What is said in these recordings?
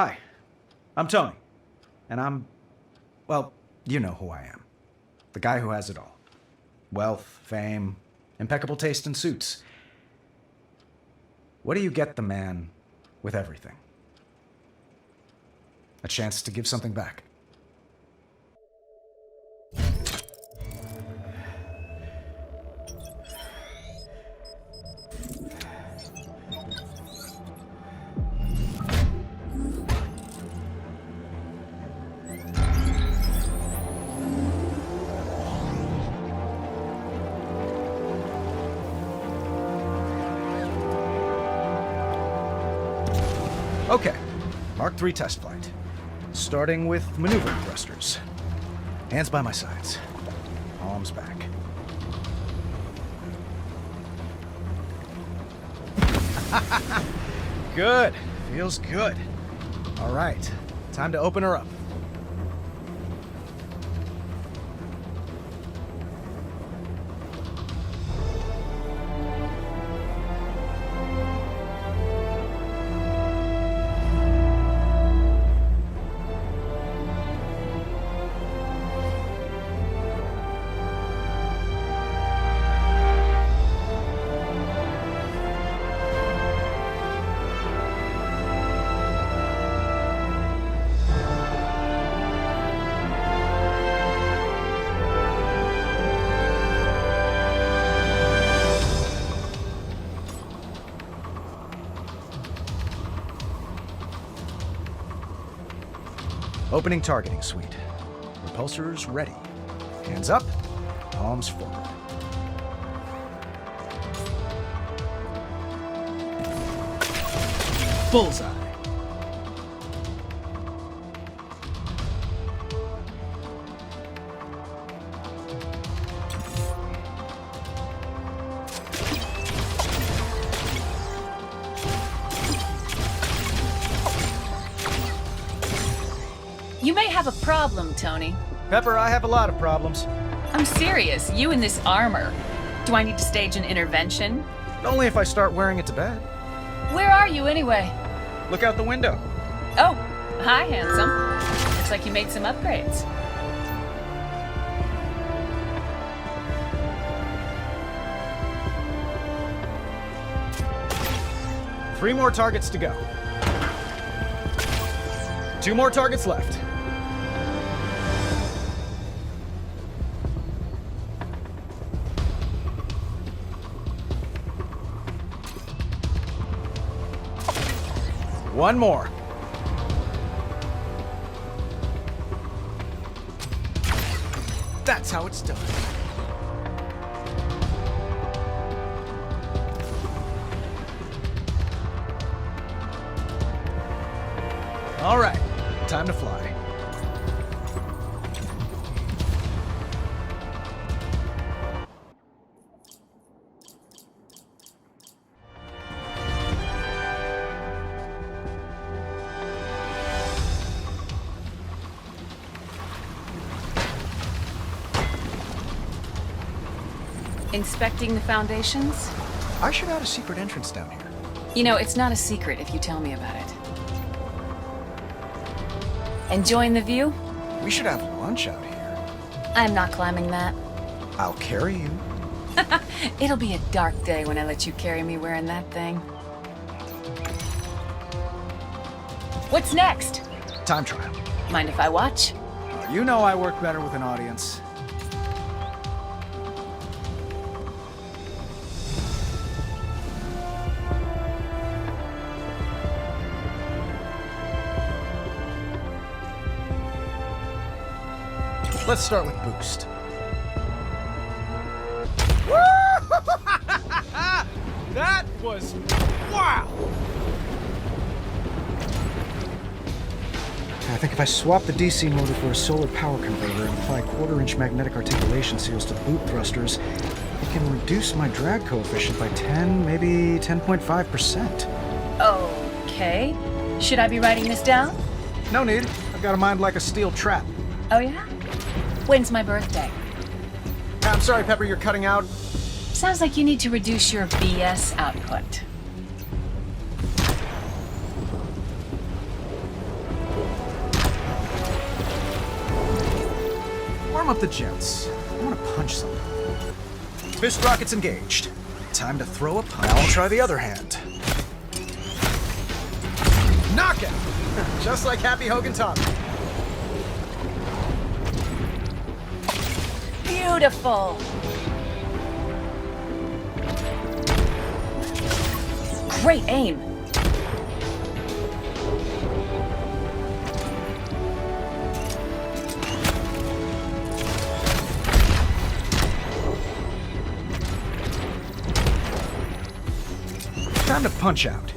Hi, I'm Tony. And well, you know who I am. The guy who has it all. Wealth, fame, impeccable taste in suits. What do you get the man with everything? A chance to give something back. Okay, Mark III test flight. Starting with maneuvering thrusters. Hands by my sides. Palms back. Good. Feels good. All right, time to open her up. Opening targeting suite. Repulsors ready. Hands up, palms forward. Bullseye. You may have a problem, Tony. Pepper, I have a lot of problems. I'm serious. You in this armor. Do I need to stage an intervention? Only if I start wearing it to bed. Where are you anyway? Look out the window. Oh, hi, handsome. Looks like you made some upgrades. Three more targets to go. Two more targets left. One more. That's how it's done. All right, time to fly. Inspecting the foundations? I should add a secret entrance down here. You know, it's not a secret if you tell me about it. Enjoying the view? We should have lunch out here. I'm not climbing that. I'll carry you. It'll be a dark day when I let you carry me wearing that thing. What's next? Time trial. Mind if I watch? You know I work better with an audience. Let's start with boost. That was... wow! I think if I swap the DC motor for a solar power converter and apply quarter-inch magnetic articulation seals to the boot thrusters, it can reduce my drag coefficient by 10, maybe 10.5%. Okay. Should I be writing this down? No need. I've got a mind like a steel trap. Oh, yeah? When's my birthday? I'm sorry, Pepper, you're cutting out. Sounds like you need to reduce your BS output. up the jets. I want to punch something. Fist rockets engaged. Time to throw a punch. Now I'll try the other hand. Knockout! Just like Happy Hogan taught me. Beautiful. Great aim. Time to punch out.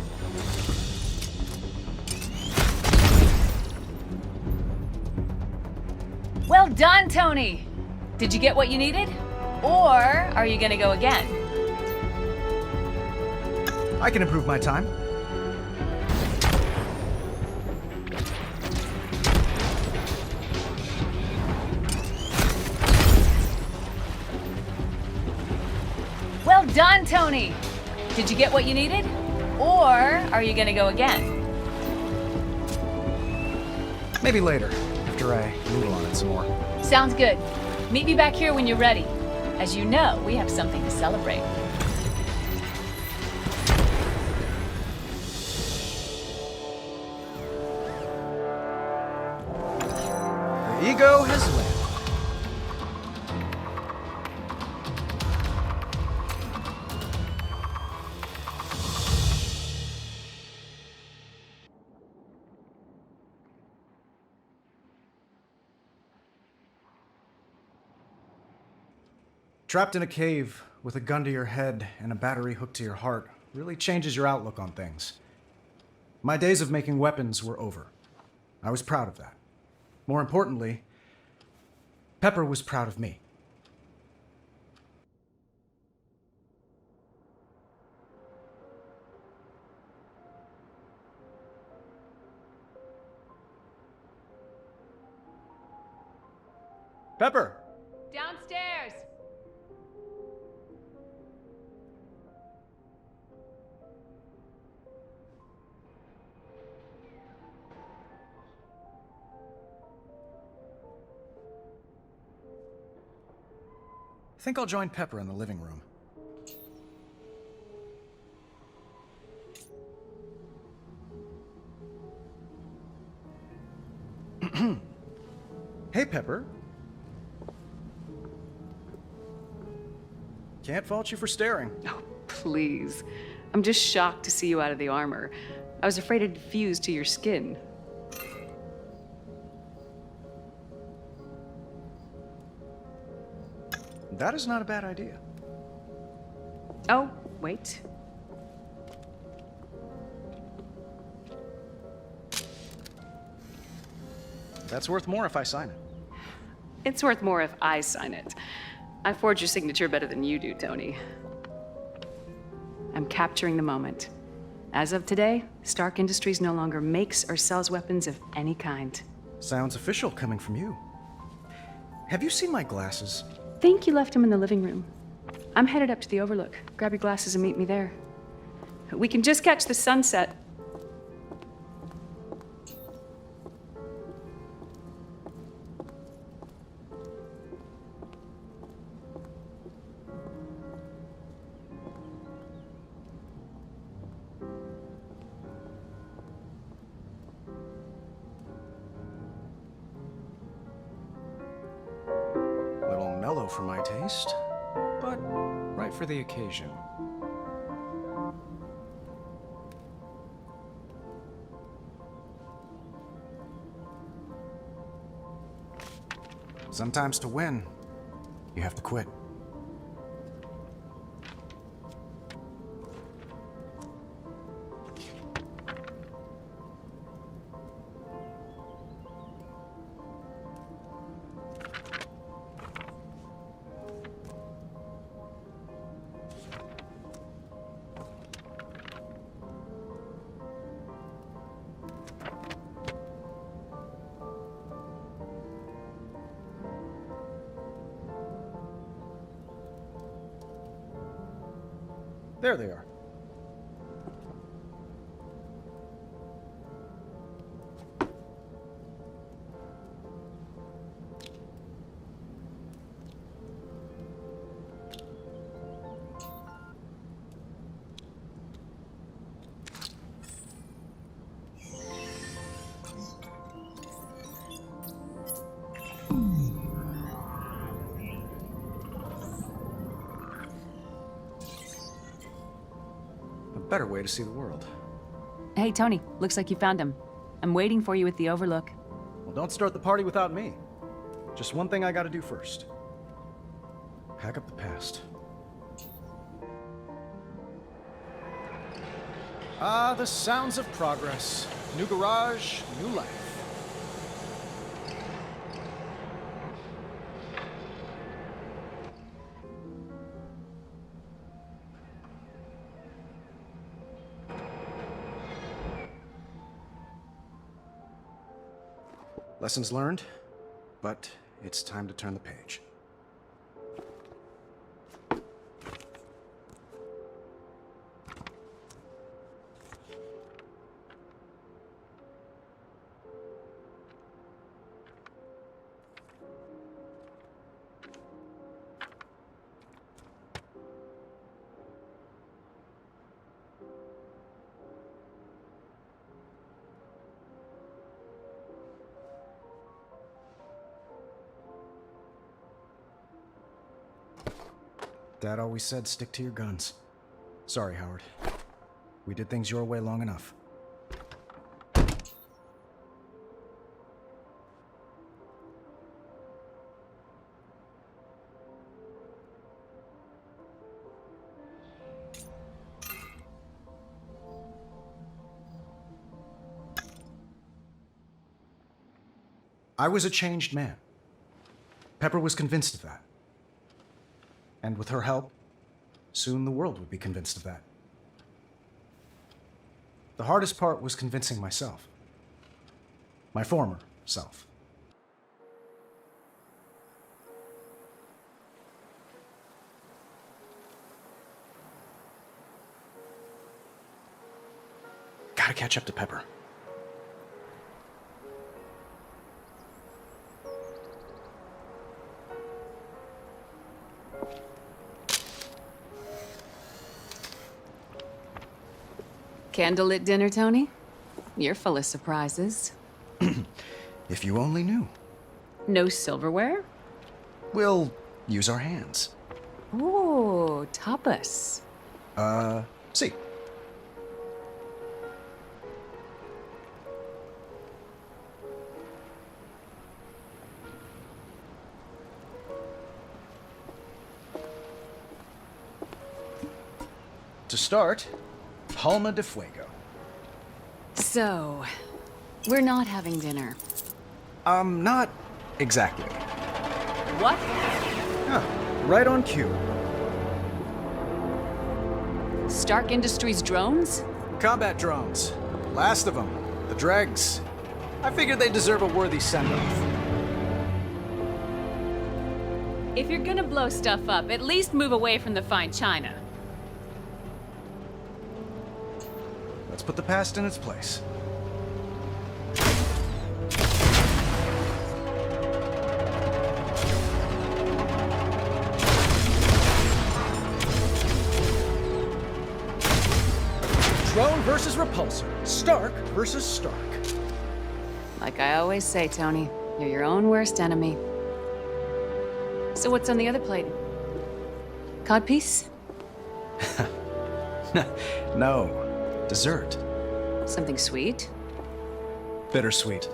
Well done, Tony. Did you get what you needed? Or are you gonna go again? I can improve my time. Well done, Tony. Did you get what you needed? Or are you gonna go again? Maybe later, after I noodle on it some more. Sounds good. Meet me back here when you're ready. As you know, we have something to celebrate. The ego has landed. Trapped in a cave with a gun to your head and a battery hooked to your heart really changes your outlook on things. My days of making weapons were over. I was proud of that. More importantly, Pepper was proud of me. Pepper! Downstairs. I think I'll join Pepper in the living room. Hey, Pepper. Can't fault you for staring. Oh, please. I'm just shocked to see you out of the armor. I was afraid it'd fuse to your skin. That is not a bad idea. Oh, wait. That's worth more if I sign it. It's worth more if I sign it. I forge your signature better than you do, Tony. I'm capturing the moment. As of today, Stark Industries no longer makes or sells weapons of any kind. Sounds official coming from you. Have you seen my glasses? Think you left him in the living room. I'm headed up to the Overlook. Grab your glasses and meet me there. We can just catch the sunset. Little mellow for my taste, but right for the occasion. Sometimes to win, you have to quit. There they are. better way to see the world. Hey, Tony, looks like you found him. I'm waiting for you at the Overlook. Well, don't start the party without me. Just one thing I gotta do first. Pack up the past. Ah, the sounds of progress. New garage, new life. Lessons learned, but it's time to turn the page. Dad always said stick to your guns. Sorry, Howard. We did things your way long enough. I was a changed man. Pepper was convinced of that. And with her help, soon the world would be convinced of that. The hardest part was convincing myself. My former self. Gotta catch up to Pepper. Candlelit dinner, Tony? You're full of surprises. If you only knew. No silverware? We'll use our hands. Ooh, tapas. See. To start, Palma de Fuego. So, we're not having dinner. Not exactly. What? Huh, right on cue. Stark Industries drones? Combat drones. Last of them. The dregs. I figured they deserve a worthy send-off. If you're gonna blow stuff up, at least move away from the fine china. Let's put the past in its place. Drone versus repulsor. Stark versus Stark. Like I always say, Tony, you're your own worst enemy. So what's on the other plate? Codpiece? No. Dessert. Something sweet? Bittersweet.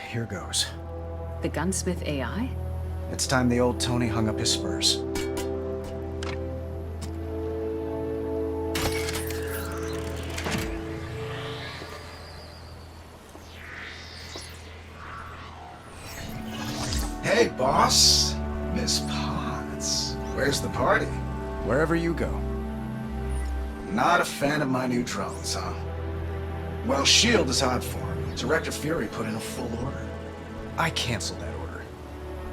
Here goes. The gunsmith AI? It's time the old Tony hung up his spurs. Hey, boss. Miss Potts. Where's the party? Wherever you go. Not a fan of my new drones, huh? Well, S.H.I.E.L.D. is hot for him. Director Fury put in a full order. I canceled that order.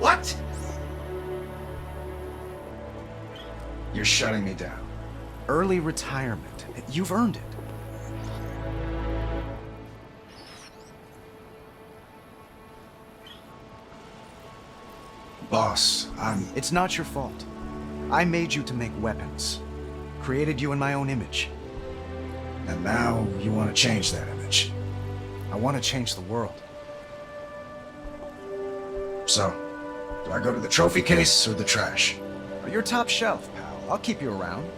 What? You're shutting me down. Early retirement. You've earned it. Boss, It's not your fault. I made you to make weapons. Created you in my own image. And now you want to change that image. I want to change the world. So, Do I go to the trophy case or the trash? You're top shelf, pal. I'll keep you around.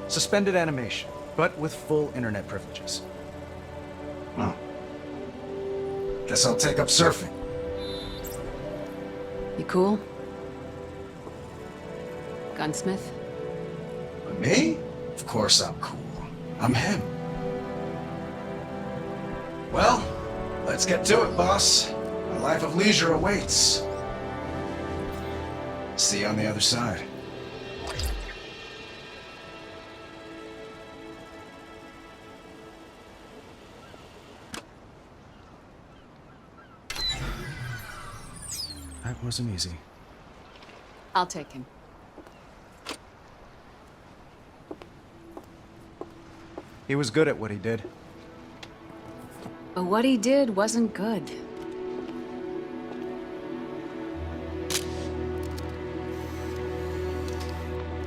Suspended animation, but with full internet privileges. Oh. Guess I'll take up surfing. You cool? Gunsmith? Me? Of course I'm cool. I'm him. Well, let's get to it, boss. A life of leisure awaits. See you on the other side. That wasn't easy. I'll take him. He was good at what he did. But what he did wasn't good.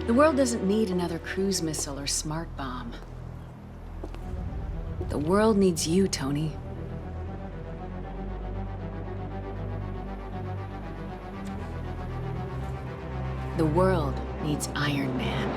The world doesn't need another cruise missile or smart bomb. The world needs you, Tony. The world needs Iron Man.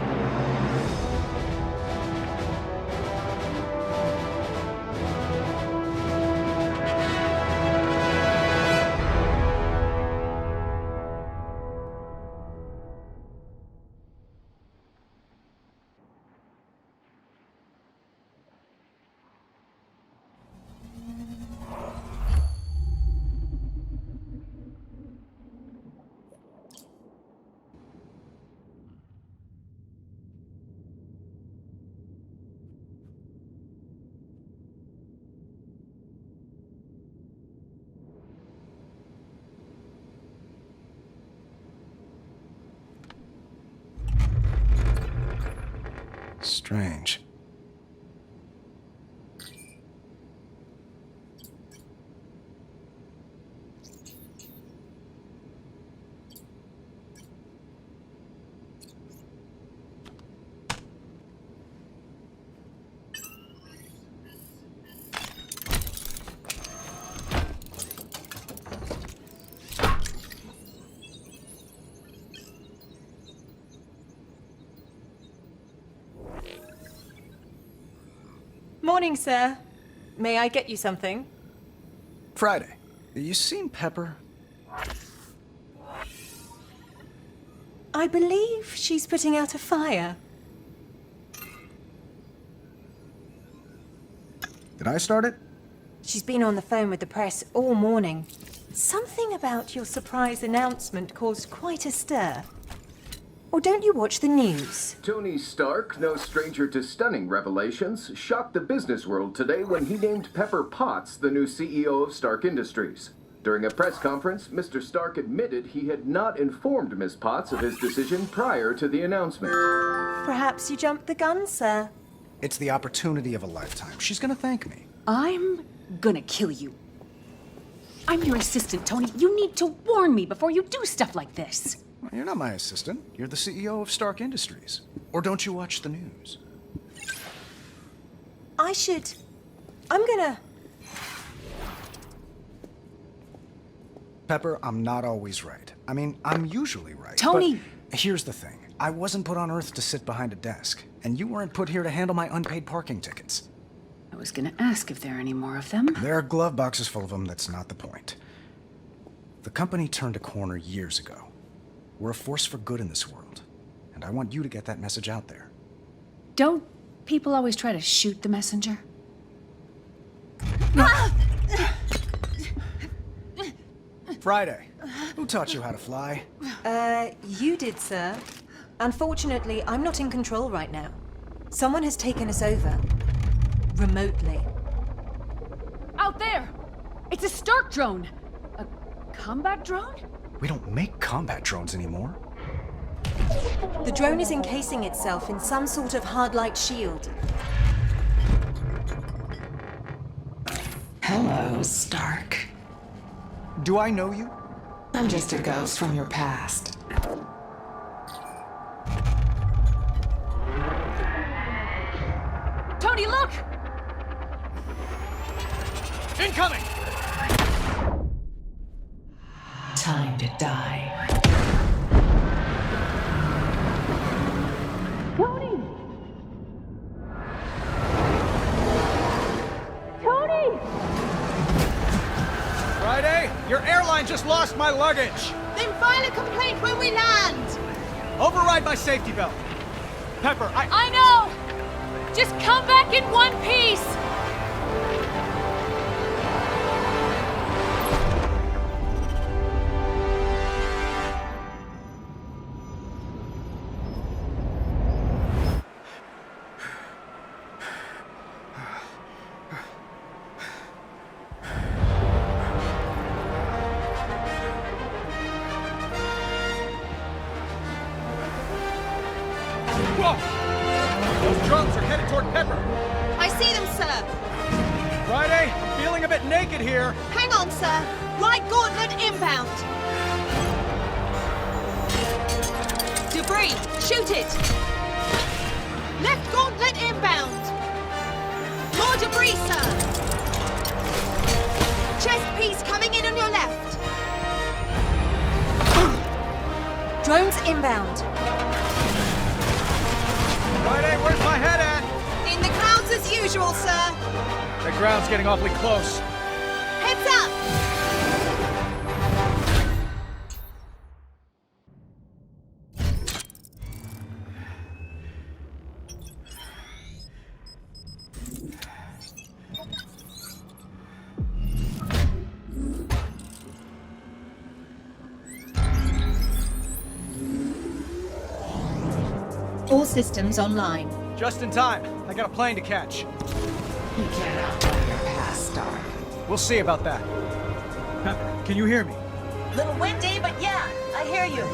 Strange. Morning, sir. May I get you something? Friday, you seen Pepper? I believe she's putting out a fire. Did I start it? She's been on the phone with the press all morning. Something about your surprise announcement caused quite a stir. Or don't you watch the news? Tony Stark, no stranger to stunning revelations, shocked the business world today when he named Pepper Potts the new CEO of Stark Industries. During a press conference, Mr. Stark admitted he had not informed Ms. Potts of his decision prior to the announcement. Perhaps you jumped the gun, sir. It's the opportunity of a lifetime. She's gonna thank me. I'm gonna kill you. I'm your assistant, Tony. You need to warn me before you do stuff like this. Well, you're not my assistant. You're the CEO of Stark Industries. Or don't you watch the news? I'm gonna... Pepper, I'm not always right. I mean, I'm usually right. Tony! But here's the thing. I wasn't put on Earth to sit behind a desk. And you weren't put here to handle my unpaid parking tickets. I was gonna ask if there are any more of them. There are glove boxes full of them. That's not the point. The company turned a corner years ago. We're a force for good in this world. And I want you to get that message out there. Don't people always try to shoot the messenger? Friday, who taught you how to fly? You did, sir. Unfortunately, I'm not in control right now. Someone has taken us over. Remotely. Out there! It's a Stark drone! A combat drone? We don't make combat drones anymore. The drone is encasing itself in some sort of hard-light shield. Hello, Stark. Do I know you? I'm just a ghost from your past. Tony, look! Incoming! Time to die. Tony! Tony! Friday, your airline just lost my luggage. Then file a complaint when we land! Override my safety belt. Pepper, I know! Just come back in one piece! Whoa! Those drones are headed toward Pepper. I see them, sir. Friday, I'm feeling a bit naked here. Hang on, sir. Right gauntlet inbound. Debris, shoot it. Left gauntlet inbound. More debris, sir. Chest piece coming in on your left. Drones inbound. Friday, where's my head at? In the clouds as usual, sir. The ground's getting awfully close. Heads up. All systems online. Just in time. I got a plane to catch. You can't outrun your past, Stark. We'll see about that. Pepper, can you hear me? Little windy, but yeah, I hear you.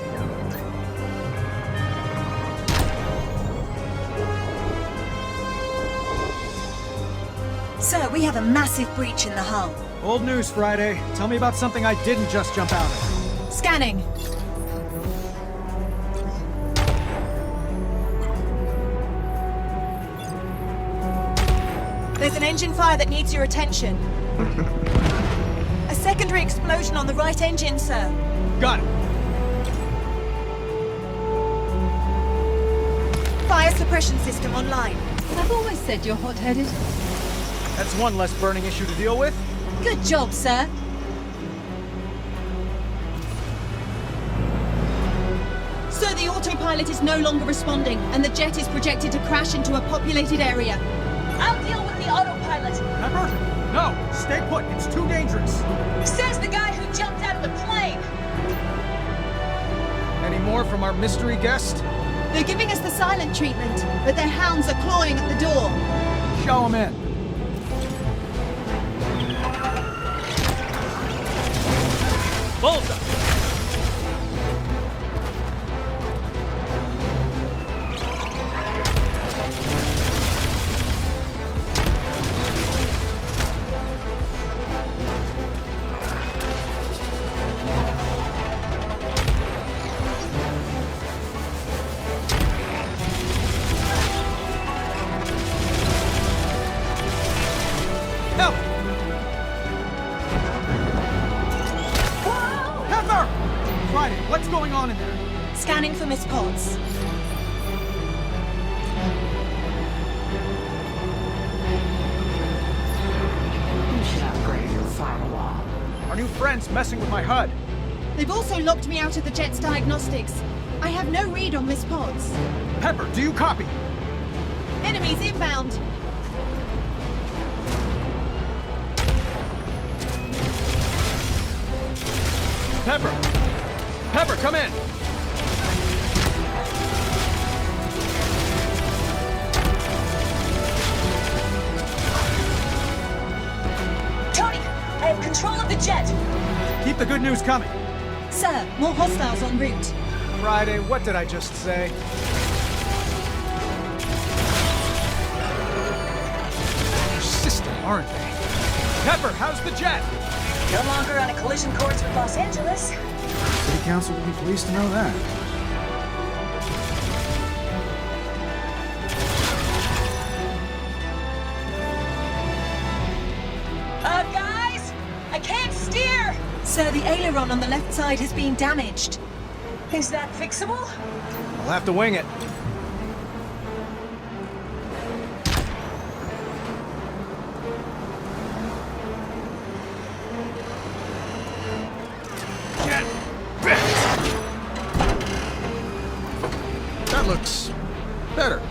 Sir, we have a massive breach in the hull. Old news, Friday. Tell me about something I didn't just jump out of. Scanning. There's an engine fire that needs your attention. A secondary explosion on the right engine, sir. Got it. Fire suppression system online. I've always said you're hot-headed. That's one less burning issue to deal with. Good job, sir. So the autopilot is no longer responding, and the jet is projected to crash into a populated area. I'll deal with the autopilot. Pepper? No! Stay put. It's too dangerous. Says the guy who jumped out of the plane. Any more from our mystery guest? They're giving us the silent treatment, but their hounds are clawing at the door. Show 'em in. Bullseye! Help! Pepper! Friday, what's going on in there? Scanning for Miss Potts. You should upgrade your firewall. Our new friend's messing with my HUD. They've also locked me out of the jet's diagnostics. I have no read on Miss Potts. Pepper, do you copy? Enemies inbound. Pepper! Pepper, come in! Tony, I have control of the jet. Keep the good news coming. Sir, more hostiles en route. Friday, what did I just say? Persistent, aren't they? Pepper, how's the jet? No longer on a collision course with Los Angeles. City Council would be pleased to know that. Guys, I can't steer. Sir, the alien aileron on the left side has been damaged. Is that fixable? I'll have to wing it. Get bent! That looks better.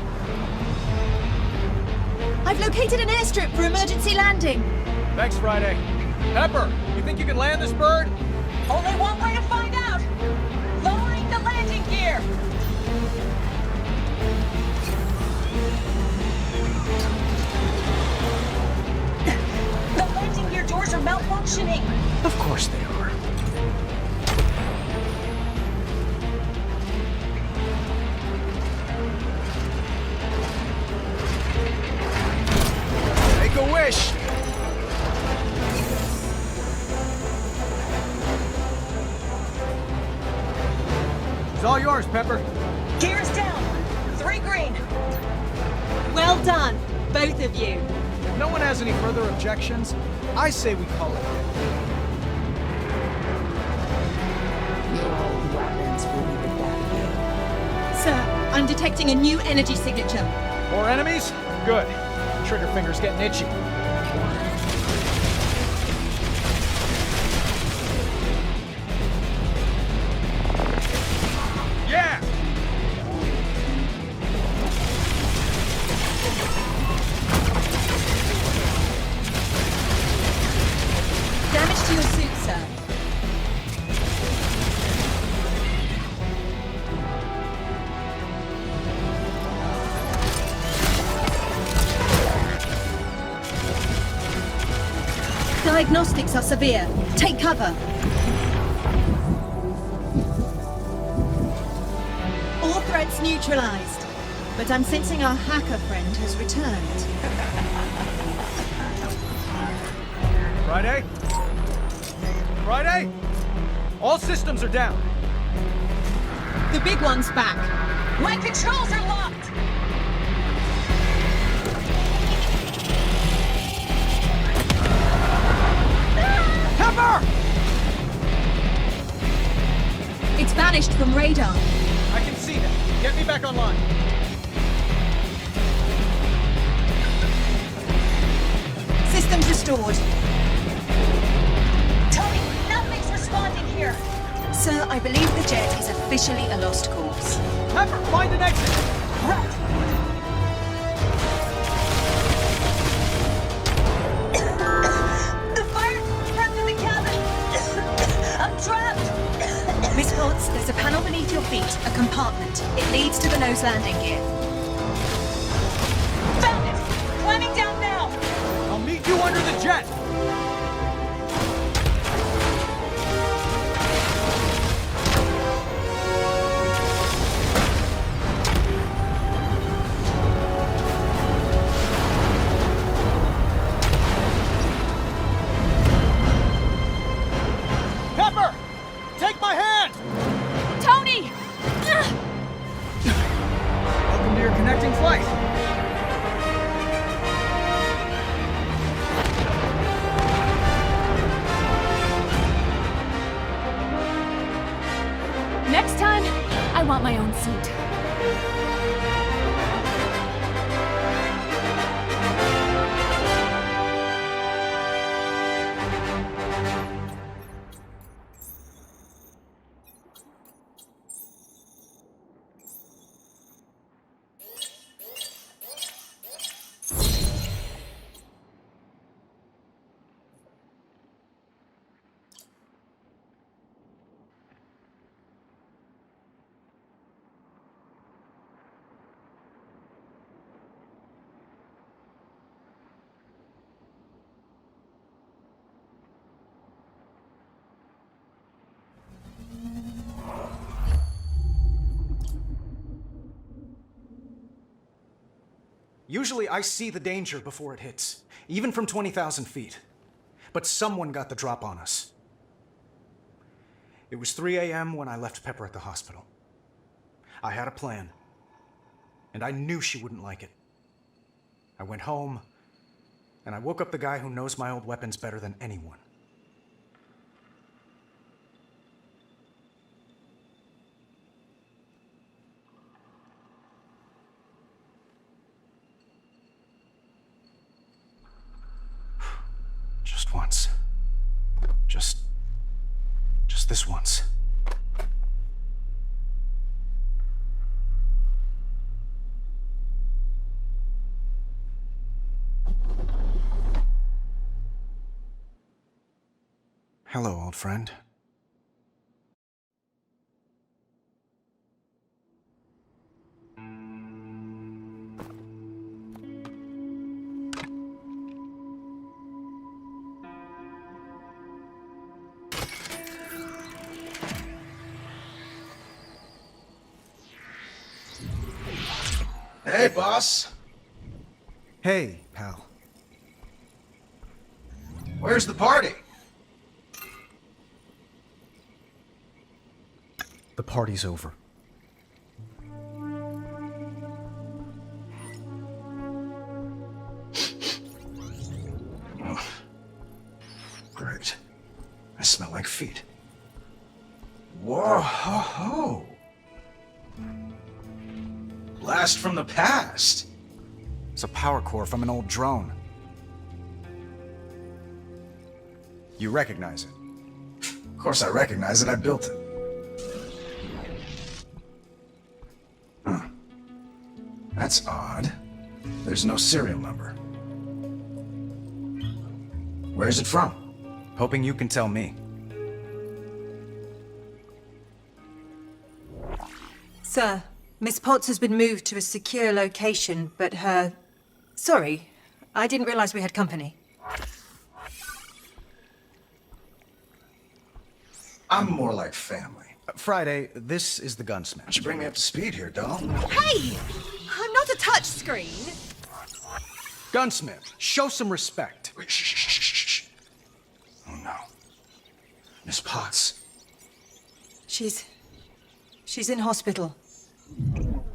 I've located an airstrip for emergency landing. Thanks, Friday. Pepper, you think you can land this bird? Only one way to find out. Lowering the landing gear. The landing gear doors are malfunctioning. Of course they are. Make a wish! It's all yours, Pepper. Gears down. 3 green. Well done, both of you. If no one has any further objections, I say we call it a day. Your old weapons will be the death of you. Sir, I'm detecting a new energy signature. More enemies? Good. Trigger finger's getting itchy. Yeah! Damage to your suit, sir. Diagnostics are severe. Take cover. All threats neutralized. But I'm sensing our hacker friend has returned. Friday? Friday? All systems are down. The big one's back. My controls are locked! Pepper! It's vanished from radar. I can see that. Get me back online. Systems restored. Tony, nothing's responding here. Sir, I believe the jet is officially a lost cause. Pepper, find an exit! Right. The fire trapped in the cabin. I'm trapped. Miss Potts, there's a panel beneath your feet, a compartment. It leads to the nose landing gear. Found it! Climbing down now! I'll meet you under the jet! Pepper! Take my hand! Tony! Welcome to your connecting flight. Next time, I want my own suit. Usually I see the danger before it hits, even from 20,000 feet. But someone got the drop on us. It was 3 a.m. when I left Pepper at the hospital. I had a plan, and I knew she wouldn't like it. I went home, and I woke up the guy who knows my old weapons better than anyone. Just this once. Hello, old friend. Hey, boss. Hey, pal. Where's the party? The party's over. Oh, great. I smell like feet. Whoa, ho, ho. Blast from the past. It's a power core from an old drone. You recognize it? Of course I recognize it. I built it. Huh. That's odd. There's no serial number. Where's it from? Hoping you can tell me. Sir, Miss Potts has been moved to a secure location, but her... Sorry, I didn't realize we had company. I'm more like family. Friday, this is the gunsmith. Why don't you bring me up to speed here, doll? Hey! I'm not a touchscreen. Gunsmith, show some respect. Wait, shh, shh, shh, shh, shh. Oh no. Miss Potts. She's in hospital.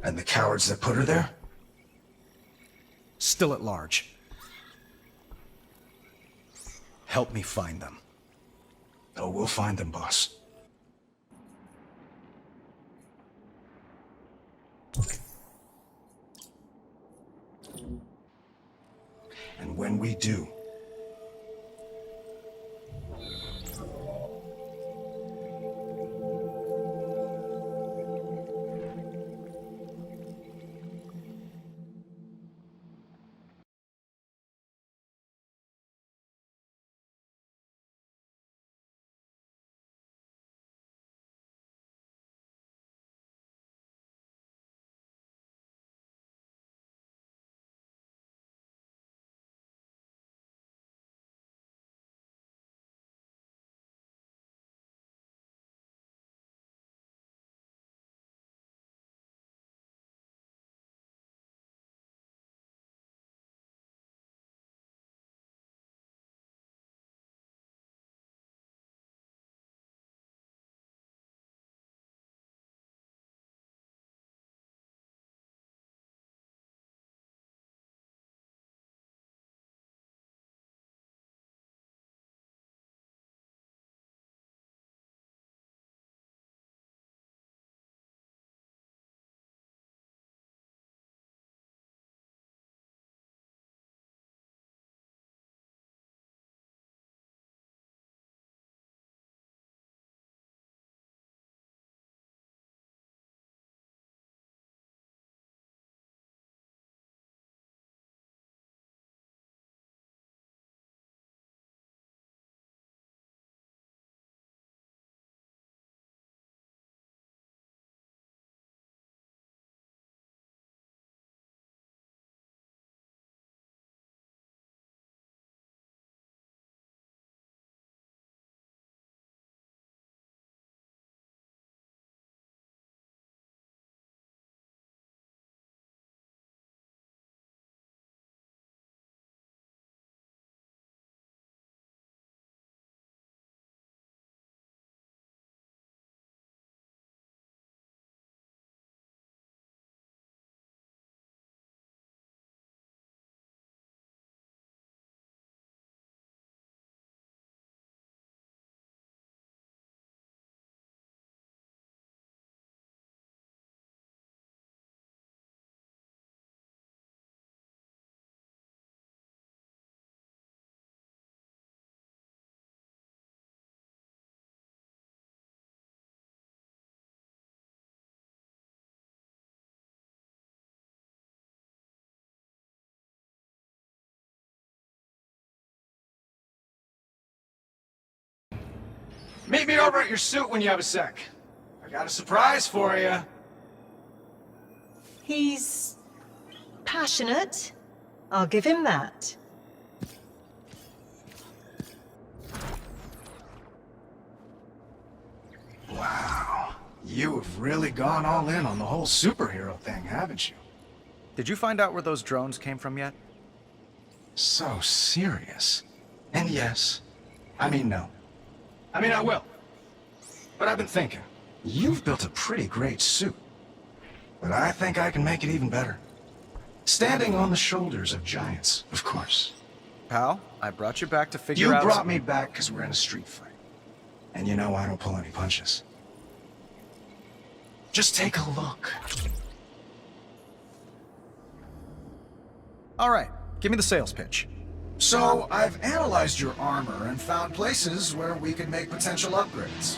And the cowards that put her there? Still at large. Help me find them. Oh, we'll find them, boss. And when we do, Meet me over at your suit when you have a sec. I got a surprise for you. He's passionate. I'll give him that. Wow. You have really gone all in on the whole superhero thing, haven't you? Did you find out where those drones came from yet? So serious. And yes. I mean, no. I mean, I will. But I've been thinking. You've built a pretty great suit. But I think I can make it even better. Standing on the shoulders of giants, of course. Pal, I brought you back to figure You out... brought me back because we're in a street fight. And you know I don't pull any punches. Just take a look. All right, give me the sales pitch. So, I've analyzed your armor and found places where we can make potential upgrades.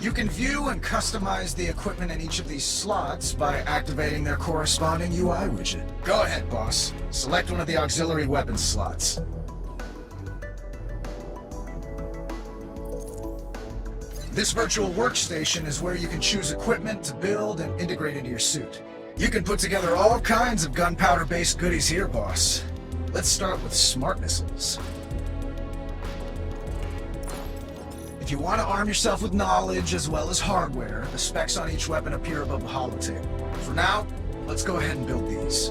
You can view and customize the equipment in each of these slots by activating their corresponding UI widget. Go ahead, boss. Select one of the auxiliary weapons slots. This virtual workstation is where you can choose equipment to build and integrate into your suit. You can put together all kinds of gunpowder-based goodies here, boss. Let's start with smart missiles. If you want to arm yourself with knowledge as well as hardware, the specs on each weapon appear above the holotable. For now, let's go ahead and build these.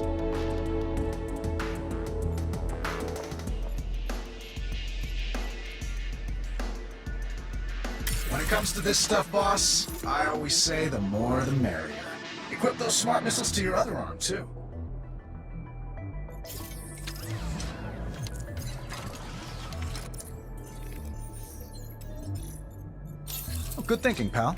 When it comes to this stuff, boss, I always say the more the merrier. Equip those smart missiles to your other arm, too. Oh, good thinking, pal.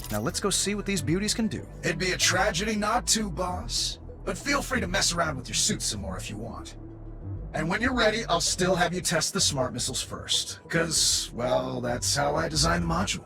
Now let's go see what these beauties can do. It'd be a tragedy not to, boss. But feel free to mess around with your suit some more if you want. And when you're ready, I'll still have you test the smart missiles first. 'Cause, well, that's how I designed the module.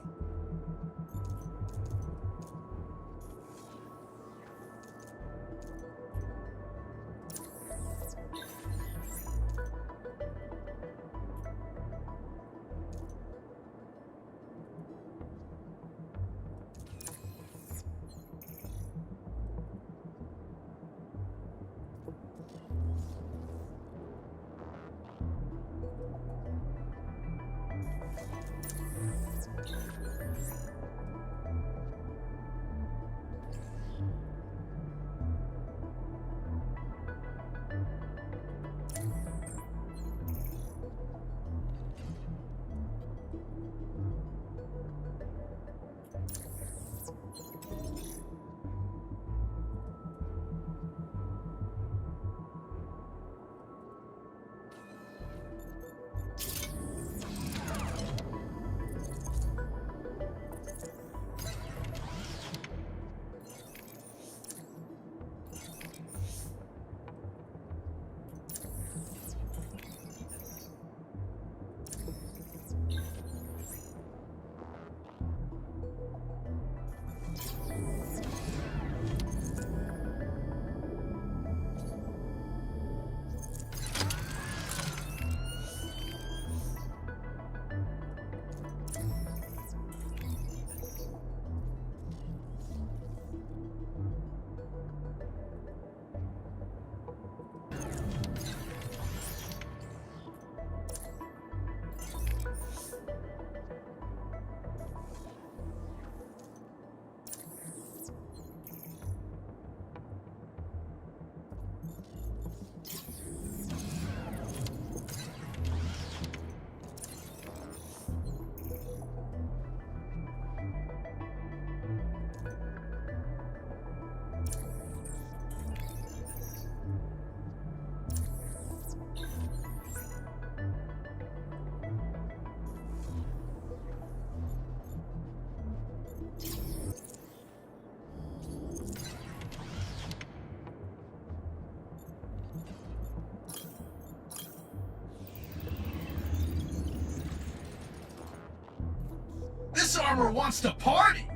This armor wants to party!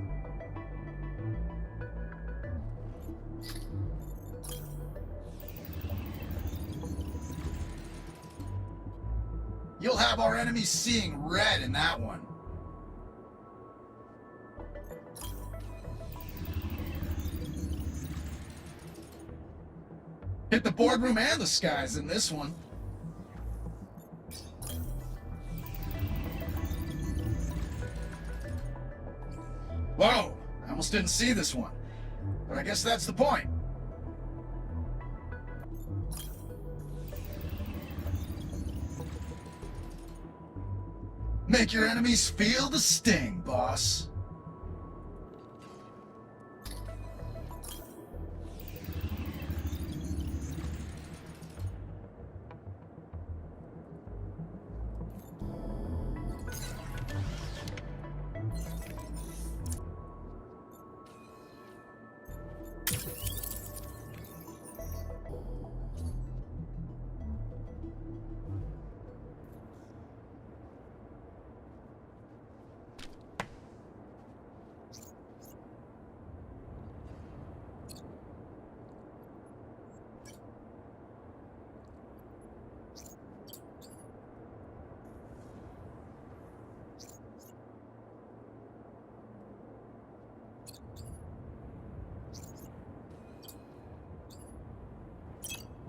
You'll have our enemies seeing red in that one. Hit the boardroom and the skies in this one. Whoa! I almost didn't see this one. But I guess that's the point. Make your enemies feel the sting, boss.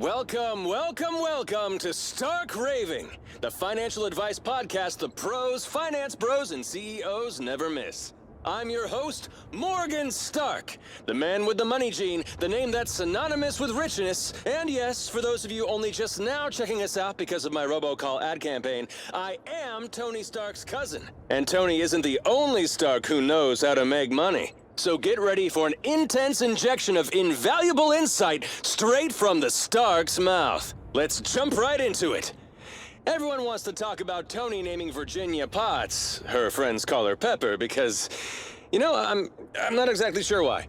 Welcome, welcome, welcome to Stark Raving, the financial advice podcast the pros, finance bros, and CEOs never miss. I'm your host, Morgan Stark, the man with the money gene, the name that's synonymous with richness, and yes, for those of you only just now checking us out because of my robocall ad campaign, I am Tony Stark's cousin. And Tony isn't the only Stark who knows how to make money. So get ready for an intense injection of invaluable insight straight from the Stark's mouth. Let's jump right into it. Everyone wants to talk about Tony naming Virginia Potts. Her friends call her Pepper because, you know, I'm not exactly sure why.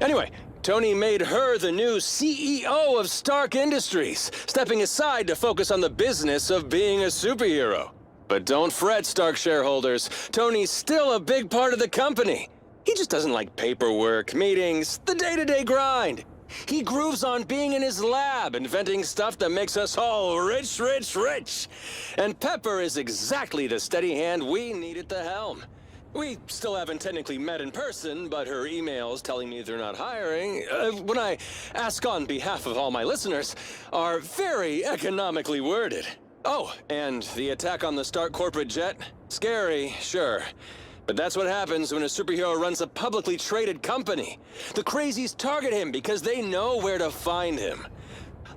Anyway, Tony made her the new CEO of Stark Industries, stepping aside to focus on the business of being a superhero. But don't fret, Stark shareholders. Tony's still a big part of the company. He just doesn't like paperwork, meetings, the day-to-day grind. He grooves on being in his lab, inventing stuff that makes us all rich, rich, rich. And Pepper is exactly the steady hand we need at the helm. We still haven't technically met in person, but her emails telling me they're not hiring, when I ask on behalf of all my listeners, are very economically worded. Oh, and the attack on the Stark corporate jet? Scary, sure. But that's what happens when a superhero runs a publicly traded company. The crazies target him because they know where to find him.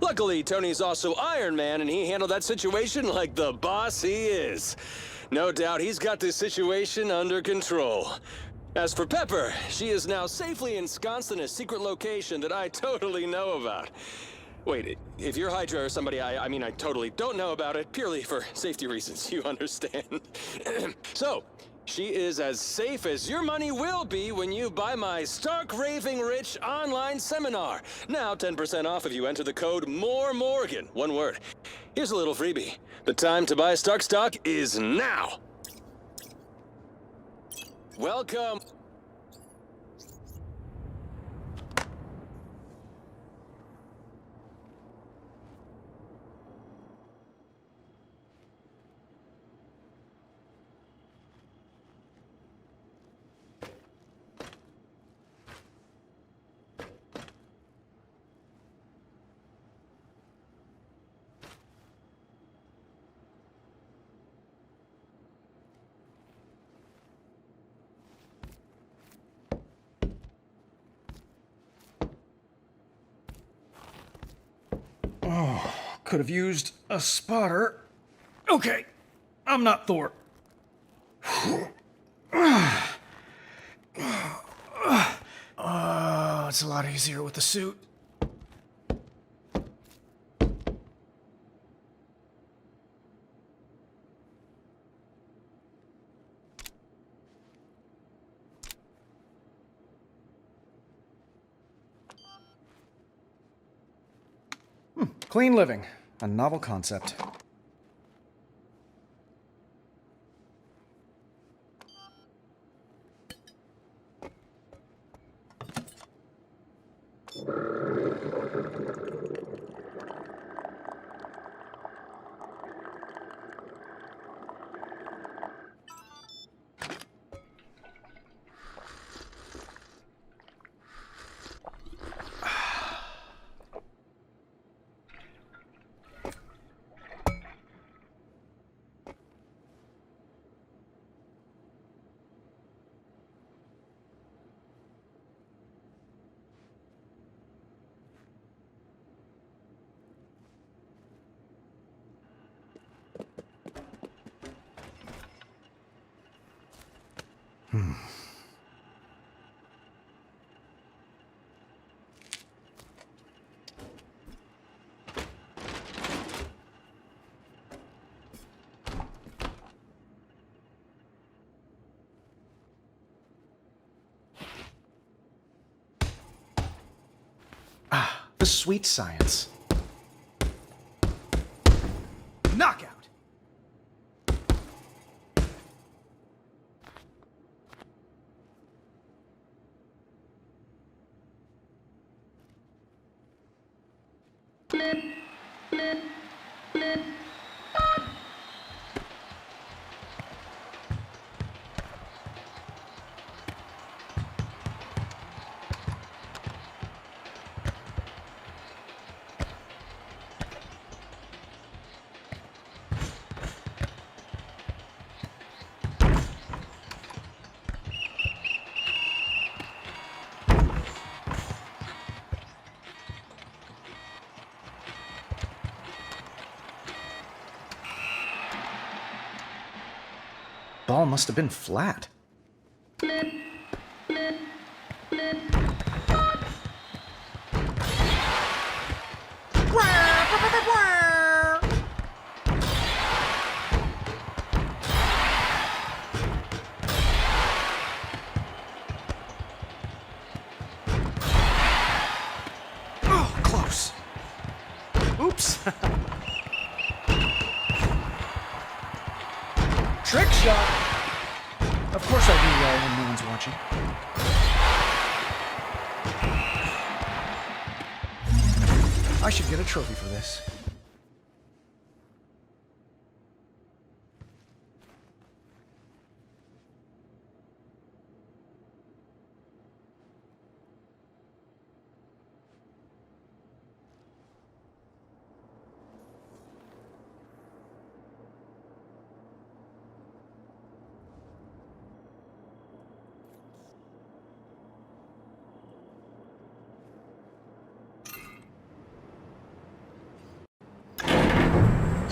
Luckily, Tony's also Iron Man, and he handled that situation like the boss he is. No doubt he's got this situation under control. As for Pepper, she is now safely ensconced in a secret location that I totally know about. Wait, if you're Hydra or somebody, I mean, I totally don't know about it, purely for safety reasons, you understand. So, she is as safe as your money will be when you buy my Stark Raving Rich online seminar. Now 10% off if you enter the code MOREMORGAN. One word. Here's a little freebie. The time to buy Stark stock is now. Welcome. Oh, could have used a spotter. Okay, I'm not Thor. It's a lot easier with the suit. Clean living, a novel concept. The sweet science. Knockout! Ball must have been flat. Oh, close. Oops. Trick shot. Of course I do well when no one's watching. I should get a trophy for this.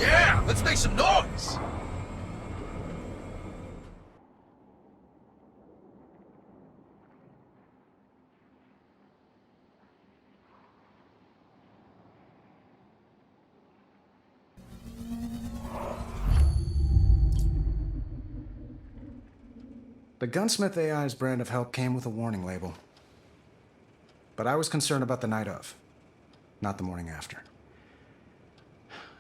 Yeah, let's make some noise! The Gunsmith AI's brand of help came with a warning label. But I was concerned about the night of, not the morning after.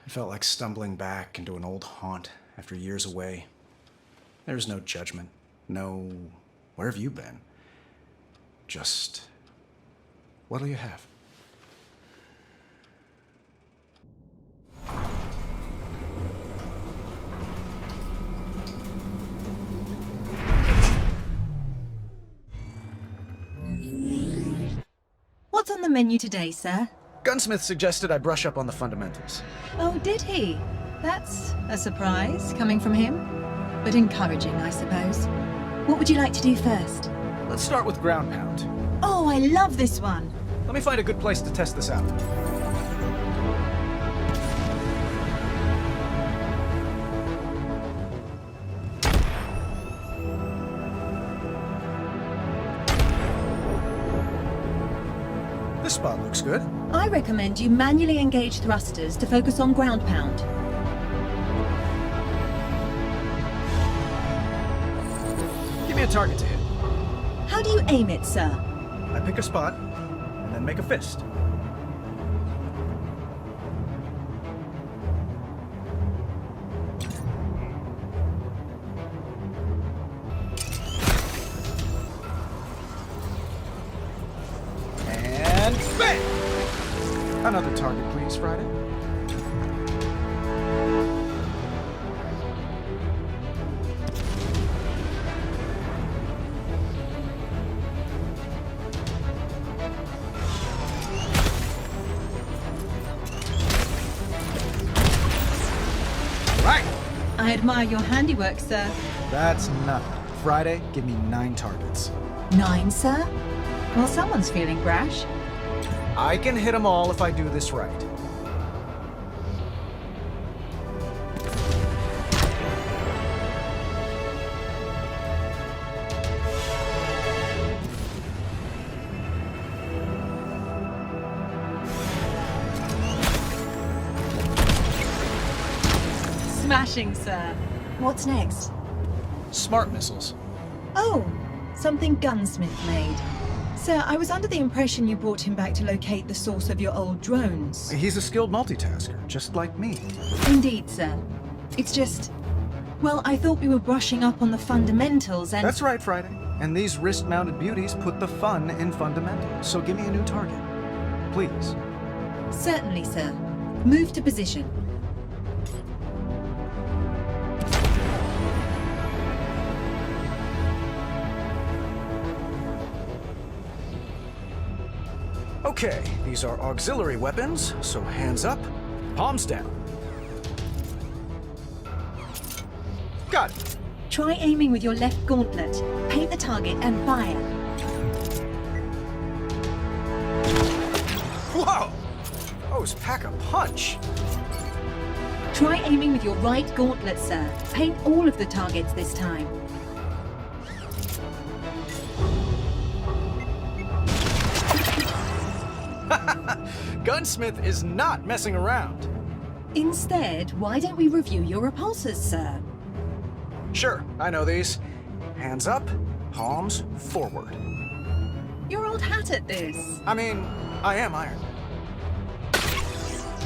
It felt like stumbling back into an old haunt after years away. There was no judgment, no, where have you been? Just, what'll you have? What's on the menu today, sir? Gunsmith suggested I brush up on the fundamentals. Oh, did he? That's a surprise coming from him, but encouraging, I suppose. What would you like to do first? Let's start with ground pound. Oh, I love this one. Let me find a good place to test this out. This spot looks good. I recommend you manually engage thrusters to focus on ground pound. Give me a target to hit. How do you aim it, sir? I pick a spot, and then make a fist. And bang! Another target, please, Friday. Right! I admire your handiwork, sir. That's nothing. Friday, give me 9 targets. 9, sir? Well, someone's feeling brash. I can hit them all if I do this right. Smashing, sir. What's next? Smart missiles. Oh, something Gunsmith made. Sir, I was under the impression you brought him back to locate the source of your old drones. He's a skilled multitasker, just like me. Indeed, sir. It's just... Well, I thought we were brushing up on the fundamentals and... That's right, Friday. And these wrist-mounted beauties put the fun in fundamentals. So give me a new target. Please. Certainly, sir. Move to position. Okay, these are auxiliary weapons, so hands up, palms down. Got it. Try aiming with your left gauntlet. Paint the target and fire. Whoa! Those pack a punch. Try aiming with your right gauntlet, sir. Paint all of the targets this time. Gunsmith is not messing around. Instead, why don't we review your repulsors, sir? Sure, I know these. Hands up, palms forward. You're old hat at this. I mean, I am Iron Man.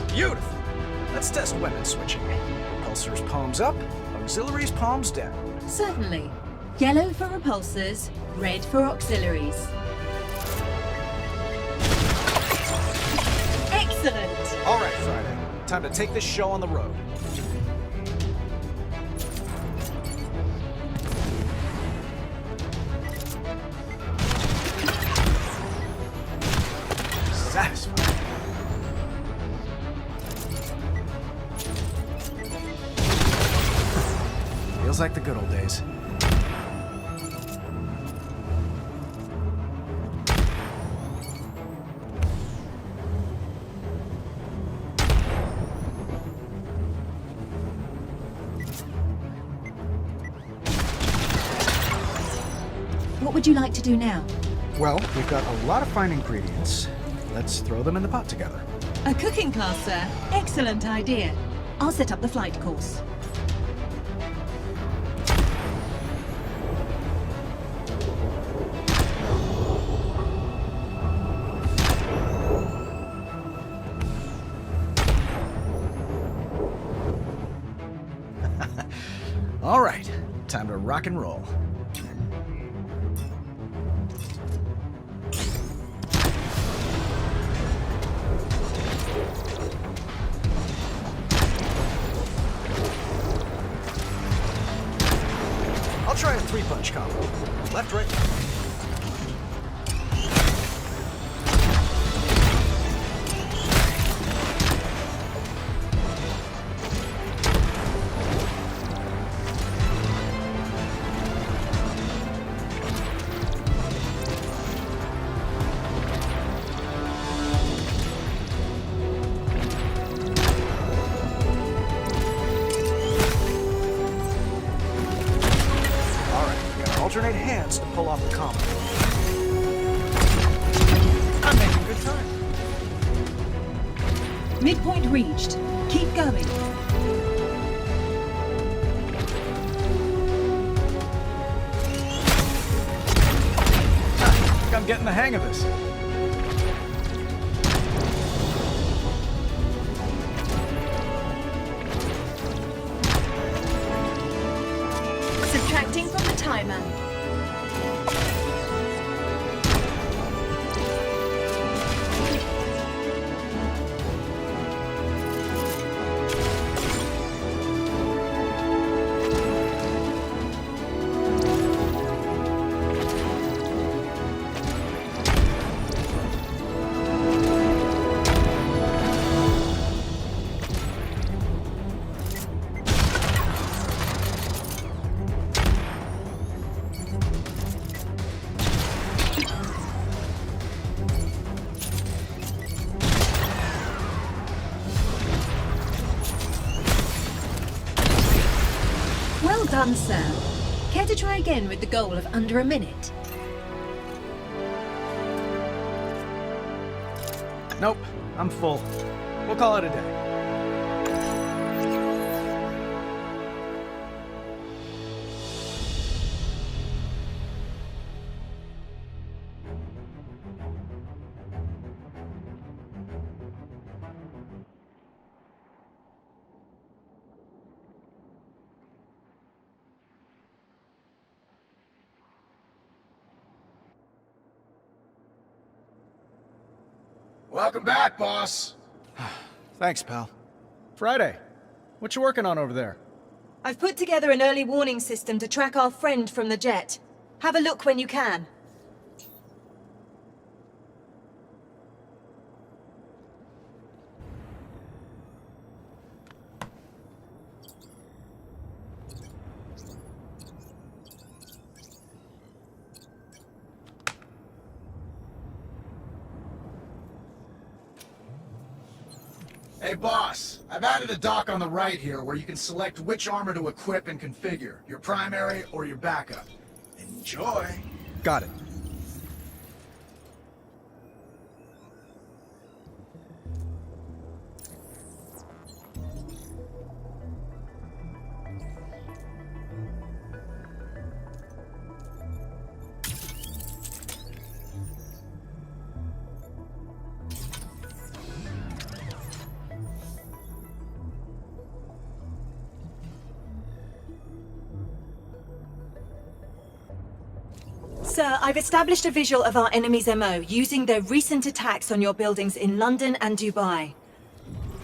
Beautiful. Let's test weapon switching. Repulsors palms up, auxiliaries palms down. Certainly. Yellow for repulsors, red for auxiliaries. Excellent! All right, Friday. Time to take this show on the road. Satisfying. Feels like the good old days. What would you like to do now? Well, we've got a lot of fine ingredients. Let's throw them in the pot together. A cooking class, sir. Excellent idea. I'll set up the flight course. All right, time to rock and roll. I'll try a 3-punch combo. Left, right. Alternate hands to pull off the combo. I'm making good time. Midpoint reached. Keep going. I think I'm getting the hang of this. Subtracting from the timer. Well done, sir. Care to try again with the goal of under a minute? Nope, I'm full. We'll call it a day. Welcome back, boss. Thanks, pal. Friday, what you working on over there? I've put together an early warning system to track our friend from the jet. Have a look when you can. Hey, boss. I've added a dock on the right here where you can select which armor to equip and configure, your primary or your backup. Enjoy. Got it. Sir, I've established a visual of our enemy's MO using their recent attacks on your buildings in London and Dubai.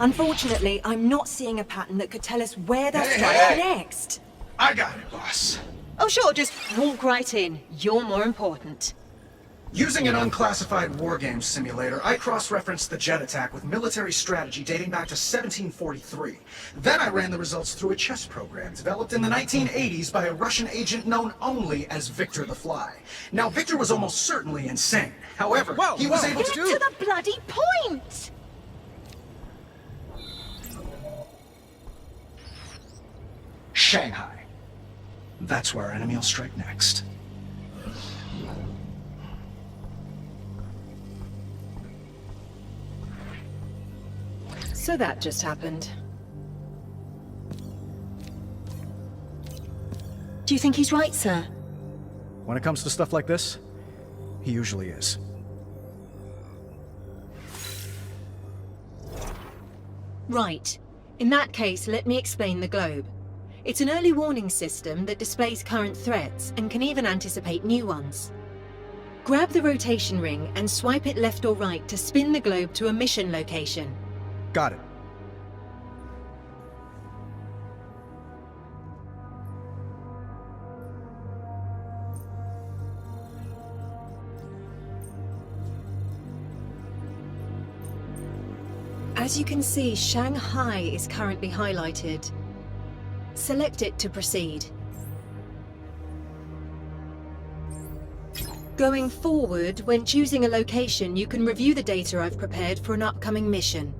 Unfortunately, I'm not seeing a pattern that could tell us where they'll strike next. I got it, boss. Oh sure, just walk right in. You're more important. Using an unclassified wargame simulator, I cross-referenced the jet attack with military strategy dating back to 1743. Then I ran the results through a chess program developed in the 1980s by a Russian agent known only as Victor the Fly. Now, Victor was almost certainly insane. However, he was able to Get to the bloody point! Shanghai. That's where our enemy will strike next. So that just happened. Do you think he's right, sir? When it comes to stuff like this, he usually is. Right. In that case, let me explain the globe. It's an early warning system that displays current threats and can even anticipate new ones. Grab the rotation ring and swipe it left or right to spin the globe to a mission location. Got it. As you can see, Shanghai is currently highlighted. Select it to proceed. Going forward, when choosing a location, you can review the data I've prepared for an upcoming mission.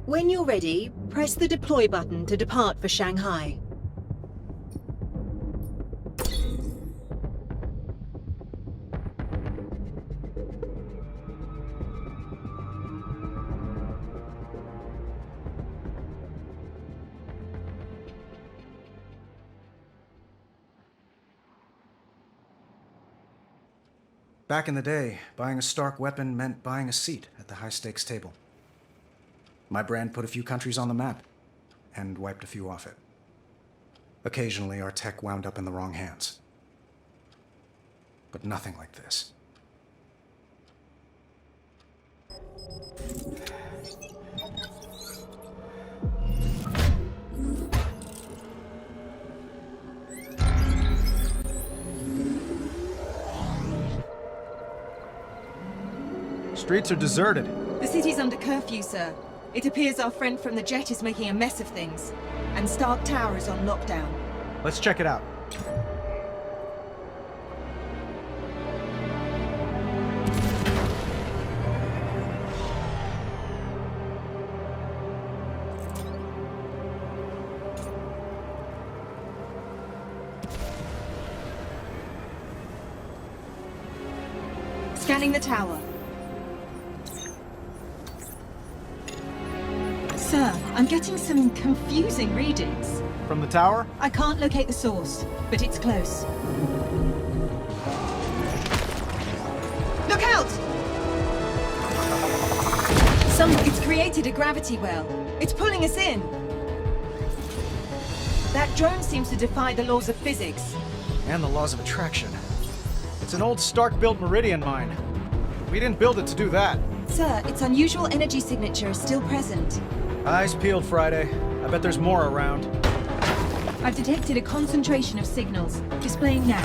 When you're ready, press the deploy button to depart for Shanghai. Back in the day, buying a Stark weapon meant buying a seat at the high-stakes table. My brand put a few countries on the map, and wiped a few off it. Occasionally, our tech wound up in the wrong hands. But nothing like this. Streets are deserted. The city's under curfew, sir. It appears our friend from the jet is making a mess of things. And Stark Tower is on lockdown. Let's check it out. Scanning the tower. Sir, I'm getting some confusing readings. From the tower? I can't locate the source, but it's close. Look out! It's created a gravity well. It's pulling us in. That drone seems to defy the laws of physics. And the laws of attraction. It's an old Stark-built Meridian mine. We didn't build it to do that. Sir, its unusual energy signature is still present. Eyes peeled, Friday. I bet there's more around. I've detected a concentration of signals. Displaying now.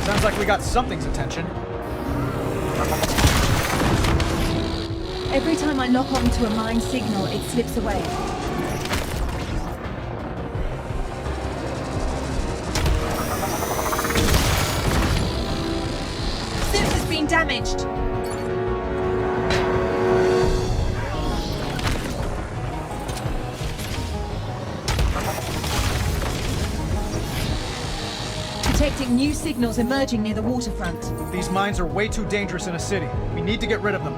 Sounds like we got something's attention. Every time I lock onto a mine signal, it slips away. Suit has been damaged. Detecting new signals emerging near the waterfront. These mines are way too dangerous in a city. We need to get rid of them.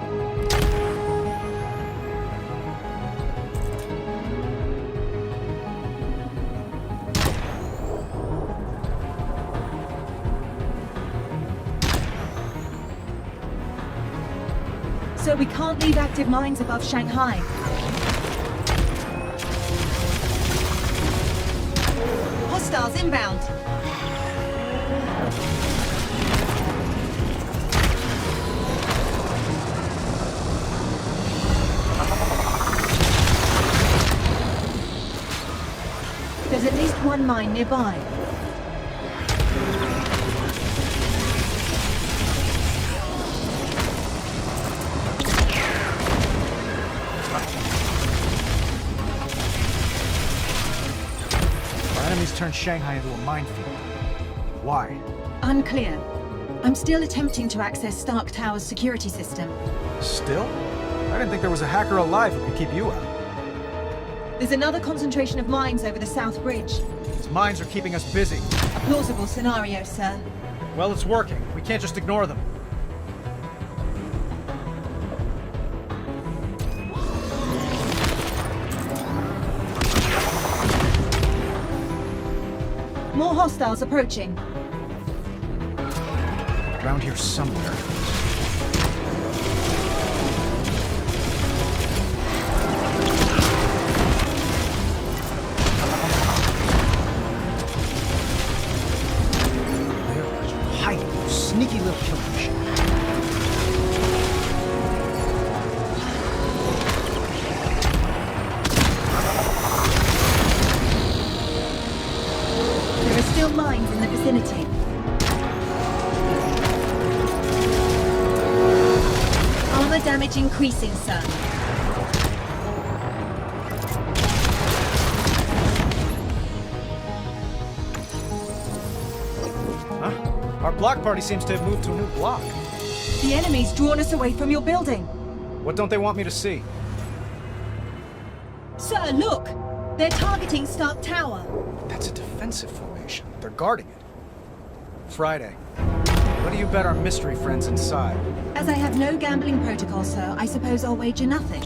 So we can't leave active mines above Shanghai. Hostiles inbound. There's at least one mine nearby. Our enemies turned Shanghai into a minefield. Why? Unclear. I'm still attempting to access Stark Tower's security system. Still? I didn't think there was a hacker alive who could keep you out. There's another concentration of mines over the South Bridge. These mines are keeping us busy. A plausible scenario, sir. Well, it's working. We can't just ignore them. More hostiles approaching. Around here somewhere. They're hiding, those sneaky little killer machines. There are still mines in the vicinity. Armor damage increasing, sir. Huh? Our block party seems to have moved to a new block. The enemy's drawn us away from your building. What don't they want me to see? Sir, look! They're targeting Stark Tower. That's a defensive formation. They're guarding it. Friday. What do you bet our mystery friends inside? As I have no gambling protocol, sir, I suppose I'll wager nothing.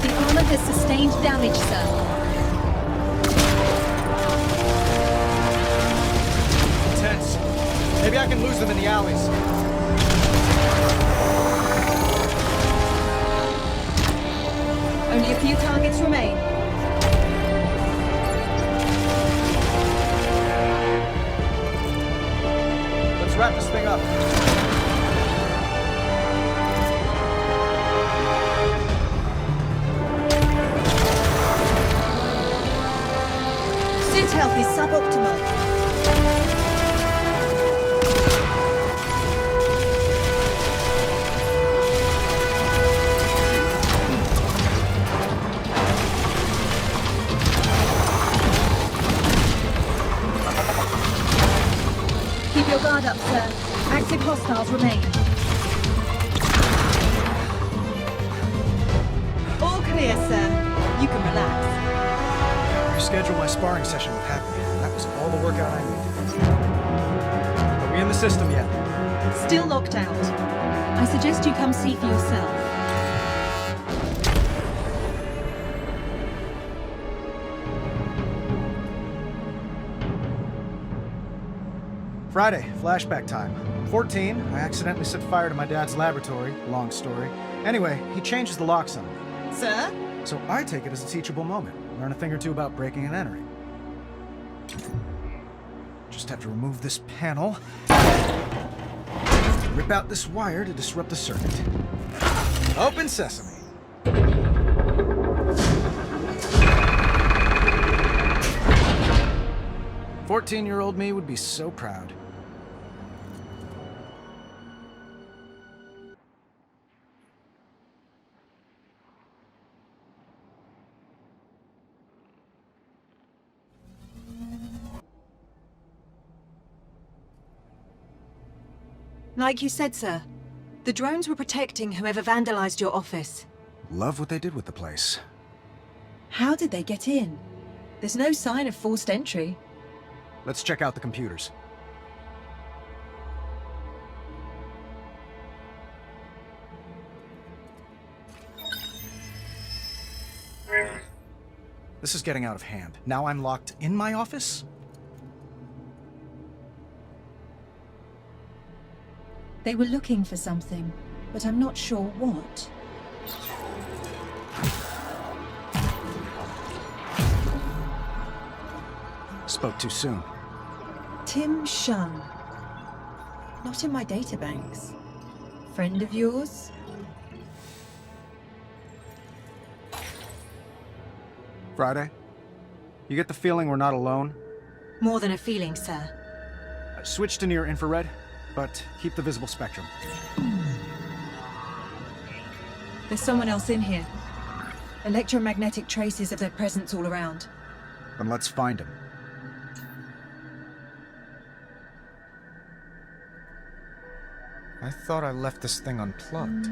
The armor has sustained damage, sir. Intense. Maybe I can lose them in the alleys. Only a few targets remain. Let's wrap this thing up. Suit health is suboptimal. Keep your guard up, sir. Active hostiles remain. All clear, sir. You can relax. Reschedule my sparring session with Happy. That was all the workout I needed. Are we in the system yet? Still locked out. I suggest you come see for yourself. Friday, flashback time. 14, I accidentally set fire to my dad's laboratory. Long story. Anyway, he changes the locks on me. Sir? So I take it as a teachable moment. Learn a thing or two about breaking and entering. Just have to remove this panel. Rip out this wire to disrupt the circuit. Open sesame. 14-year-old me would be so proud. Like you said, sir, the drones were protecting whoever vandalized your office. Love what they did with the place. How did they get in? There's no sign of forced entry. Let's check out the computers. This is getting out of hand. Now I'm locked in my office? They were looking for something, but I'm not sure what. Spoke too soon. Tim Shun. Not in my databanks. Friend of yours? Friday? You get the feeling we're not alone? More than a feeling, sir. Switch to near infrared, but keep the visible spectrum. There's someone else in here. Electromagnetic traces of their presence all around. Then let's find him. I thought I left this thing unplugged.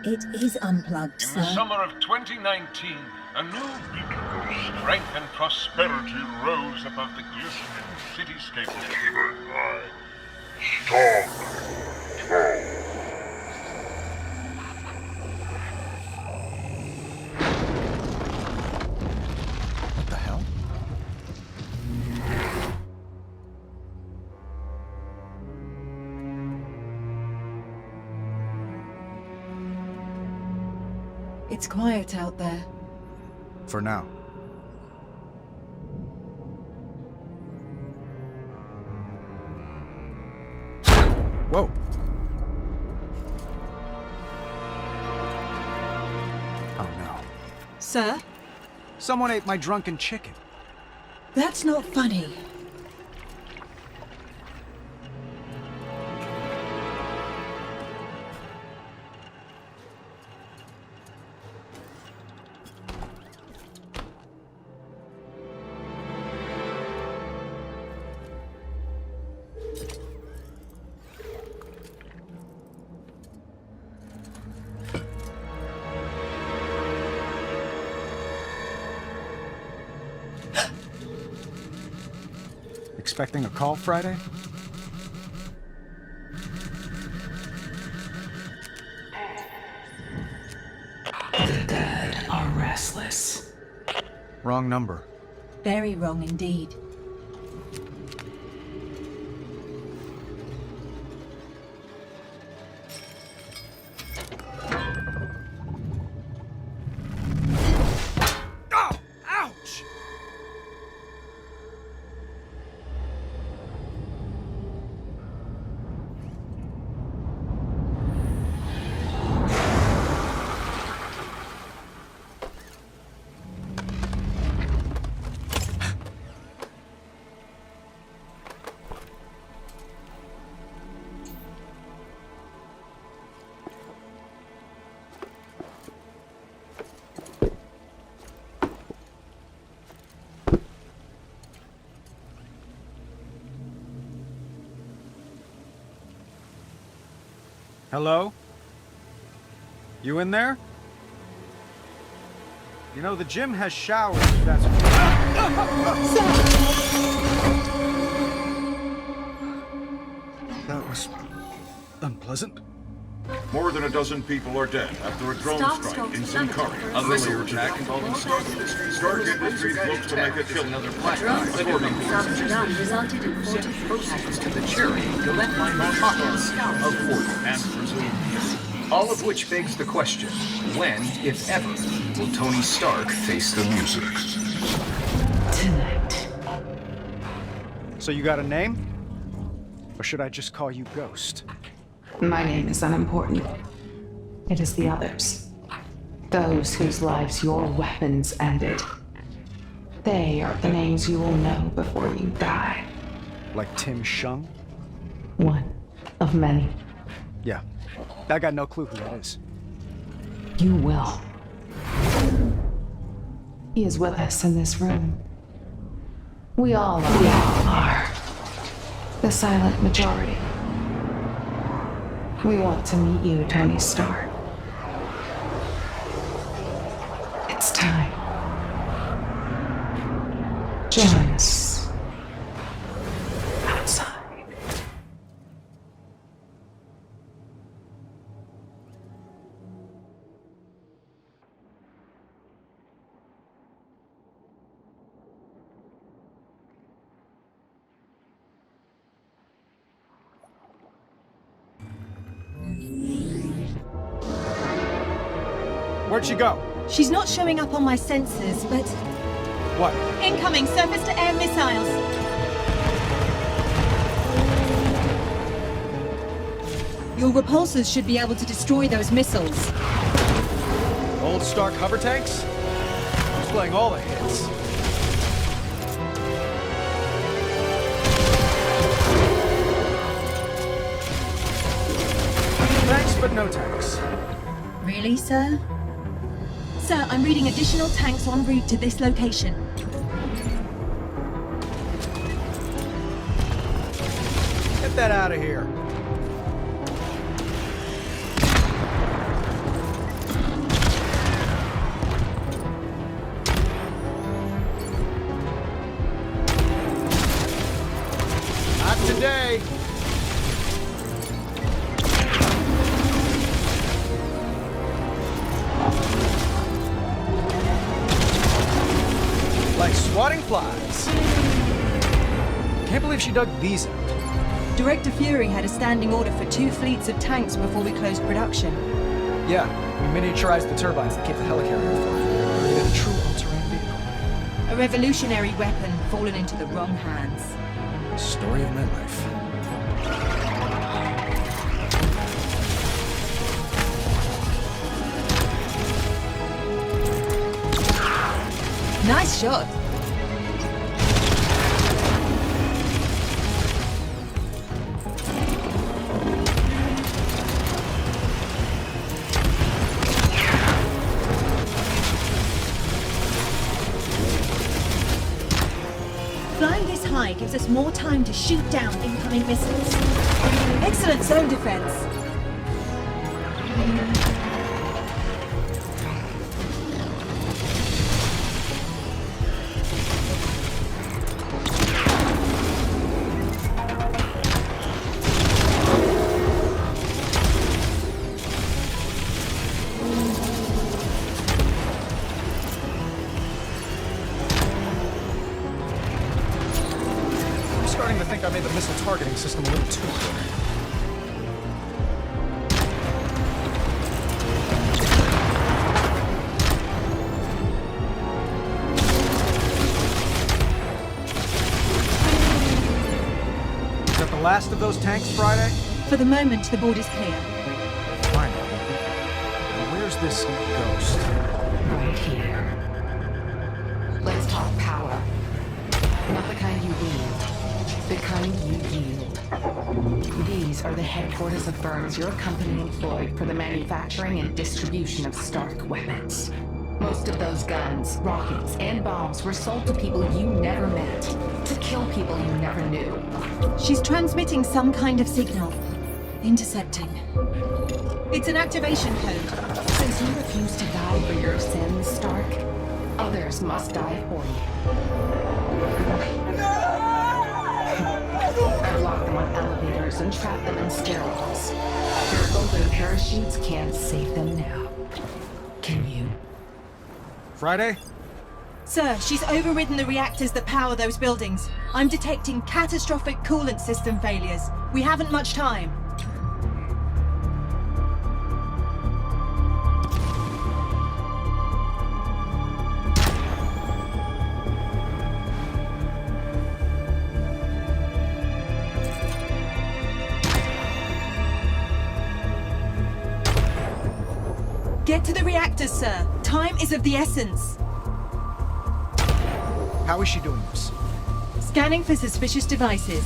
It is unplugged, In the summer of 2019, a new beacon of strength and prosperity rose above the glistening cityscape of Stark. What the hell? It's quiet out there. For now. Whoa. Oh no. Sir? Someone ate my drunken chicken. That's not funny. Expecting a call Friday? The dead are restless. Wrong number. Very wrong indeed. Oh! Ouch! Hello? You in there? You know, the gym has showers, if that's That was unpleasant. More than a dozen people are dead after a drone strike in Zincari earlier today. involving Stark Industries. Stark Industries looks to make a killing. Another flashback. According to resulted in 40 proceeds to the charity Gillette Minor Pockets of 40 and presumed. All of which begs the question, when, if ever, will Tony Stark face the music? Tonight. So you got a name? Or should I just call you Ghost? My name is unimportant. It is the others. Those whose lives your weapons ended. They are the names you will know before you die. Like Tim Shung? One of many. Yeah. I got no clue who that is. You will. He is with us in this room. We all are. The silent majority. We want to meet you, Tony Stark. It's time. Join us. Outside. Where'd she go? She's not showing up on my sensors, but... What? Incoming surface-to-air missiles! Your repulsors should be able to destroy those missiles. Old Stark hover tanks? He's playing all the hits. Thanks, but no thanks. Really, sir? Sir, I'm reading additional tanks en route to this location. Get that out of here. Not today. Like swatting flies. Can't believe she dug these out. Director Fury had a standing order for 2 fleets of tanks before we closed production. Yeah, we miniaturized the turbines that keep the helicarrier flying. Created a true all-terrain vehicle. A revolutionary weapon fallen into the wrong hands. Story of my life. Nice shot. Flying this high gives us more time to shoot down incoming missiles. Excellent zone defense. I'm starting to think I made the missile targeting system a little too clear. Is that the last of those tanks, Friday? For the moment, the board is clear. Fine. Now, where's this Ghost? Right here. Let's talk power. Not the kind you wield, the kind you yield. These are the headquarters of firms your company employed for the manufacturing and distribution of Stark weapons. Most of those guns, rockets, and bombs were sold to people you never met, to kill people you never knew. She's transmitting some kind of signal. Intercepting. It's an activation code. Since you refuse to die for your sins, Stark, others must die for you. I've locked them on elevators, reactors and trap them in stairwells. Their open parachutes can't save them now. Can you? Friday? Sir, she's overridden the reactors that power those buildings. I'm detecting catastrophic coolant system failures. We haven't much time. Get to the reactors, sir. Time is of the essence. How is she doing this? Scanning for suspicious devices.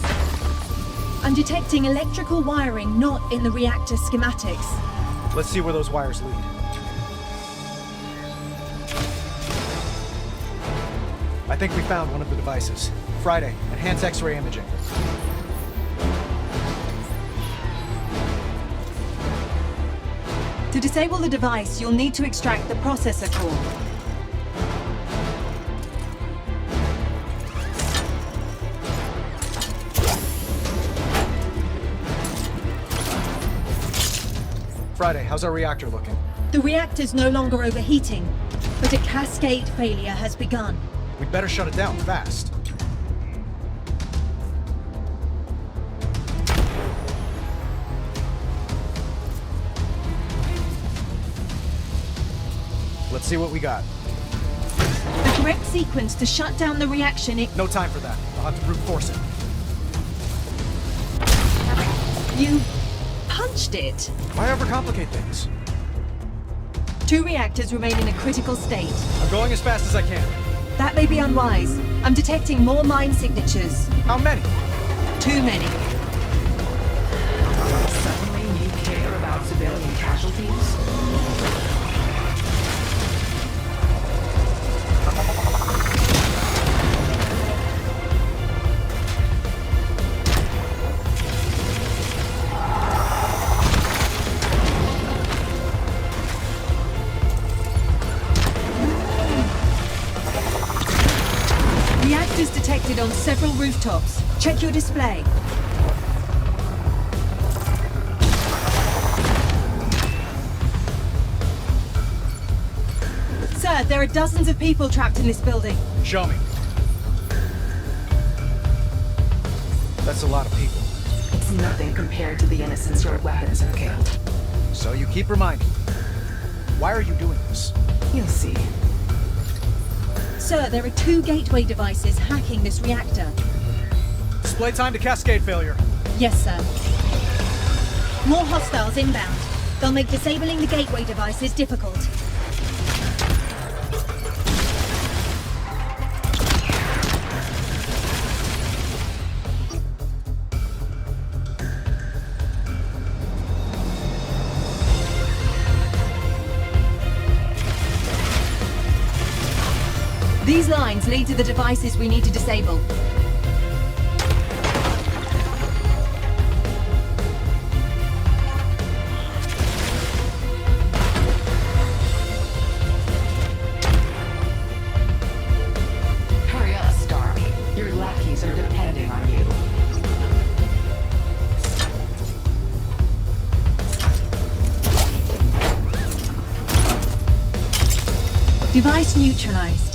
I'm detecting electrical wiring not in the reactor schematics. Let's see where those wires lead. I think we found one of the devices. Friday, enhance X-ray imaging. To disable the device, you'll need to extract the processor core. Friday, how's our reactor looking? The reactor's no longer overheating, but a cascade failure has begun. We'd better shut it down fast. Let's see what we got. The correct sequence to shut down the reaction. No time for that. I'll have to brute force it. You punched it. Why overcomplicate things? 2 reactors remain in a critical state. I'm going as fast as I can. That may be unwise. I'm detecting more mine signatures. How many? Too many. Suddenly you care about civilian casualties? Reactors detected on several rooftops. Check your display. Sir, there are dozens of people trapped in this building. Show me. That's a lot of people. It's nothing compared to the innocents your weapons have killed. So you keep reminding me. Why are you doing this? You'll see. Sir, there are 2 gateway devices hacking this reactor. Display time to cascade failure. Yes, sir. More hostiles inbound. They'll make disabling the gateway devices difficult. These lines lead to the devices we need to disable. Hurry up, Stark. Your lackeys are depending on you. Device neutralized.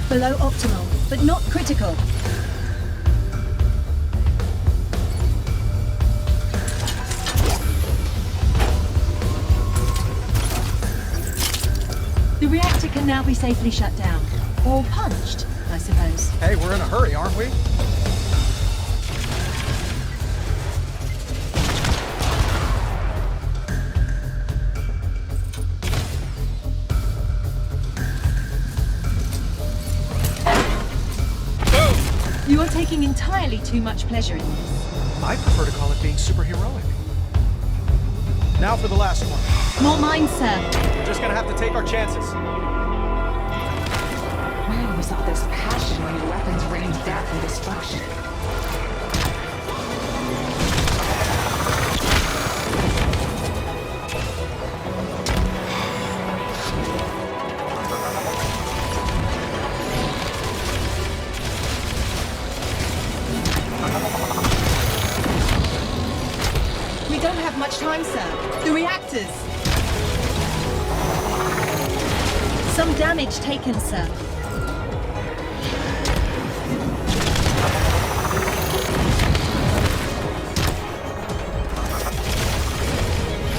Below optimal, but not critical. The reactor can now be safely shut down. Or punched, I suppose. Hey, we're in a hurry, aren't we? You are taking entirely too much pleasure in this. I prefer to call it being superheroic. Now for the last one. More mines, sir. We're just gonna have to take our chances. Where was all this passion when your weapons rained death and destruction? much time, sir. The reactors. Some damage taken, sir.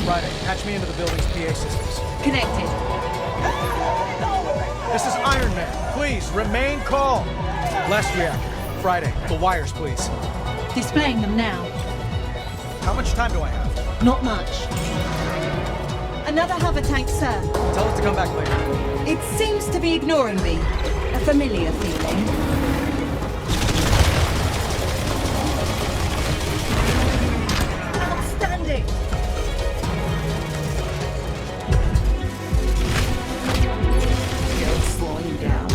Friday, patch me into the building's PA systems. Connected. This is Iron Man. Please, remain calm. Blast reactor. Friday, the wires, please. Displaying them now. How much time do I have? Not much. Another hover tank, sir. Tell it to come back later. It seems to be ignoring me. A familiar feeling. Outstanding! Still slowing down.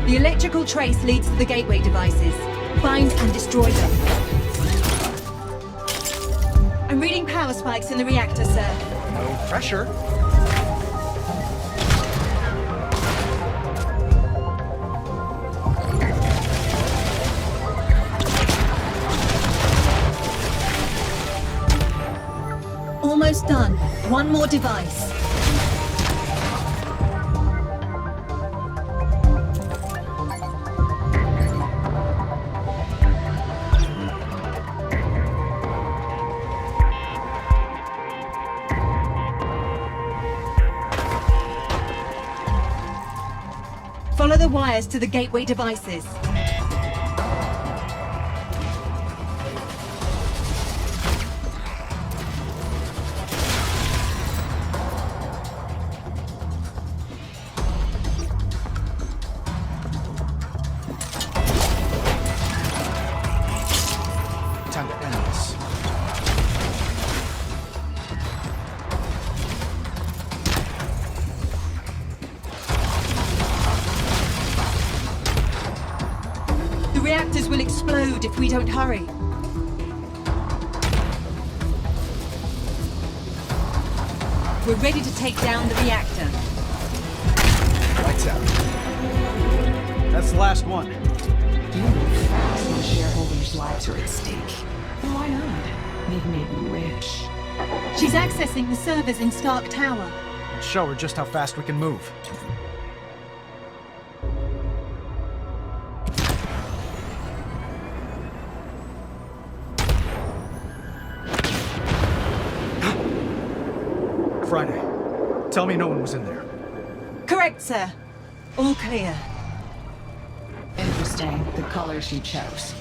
The electrical trace leads to the gateway devices. Find and destroy them. I'm reading power spikes in the reactor, sir. No pressure. Almost done. One more device. Follow the wires to the gateway devices. Time to end this. The reactors will explode if we don't hurry. We're ready to take down the reactor. Lights out. That's the last one. You move fast when shareholders' lives are at stake. Why not? They've made me rich. She's accessing the servers in Stark Tower. Show her just how fast we can move. Friday, tell me no one was in there. Correct, sir. All clear. Interesting, the colors you chose.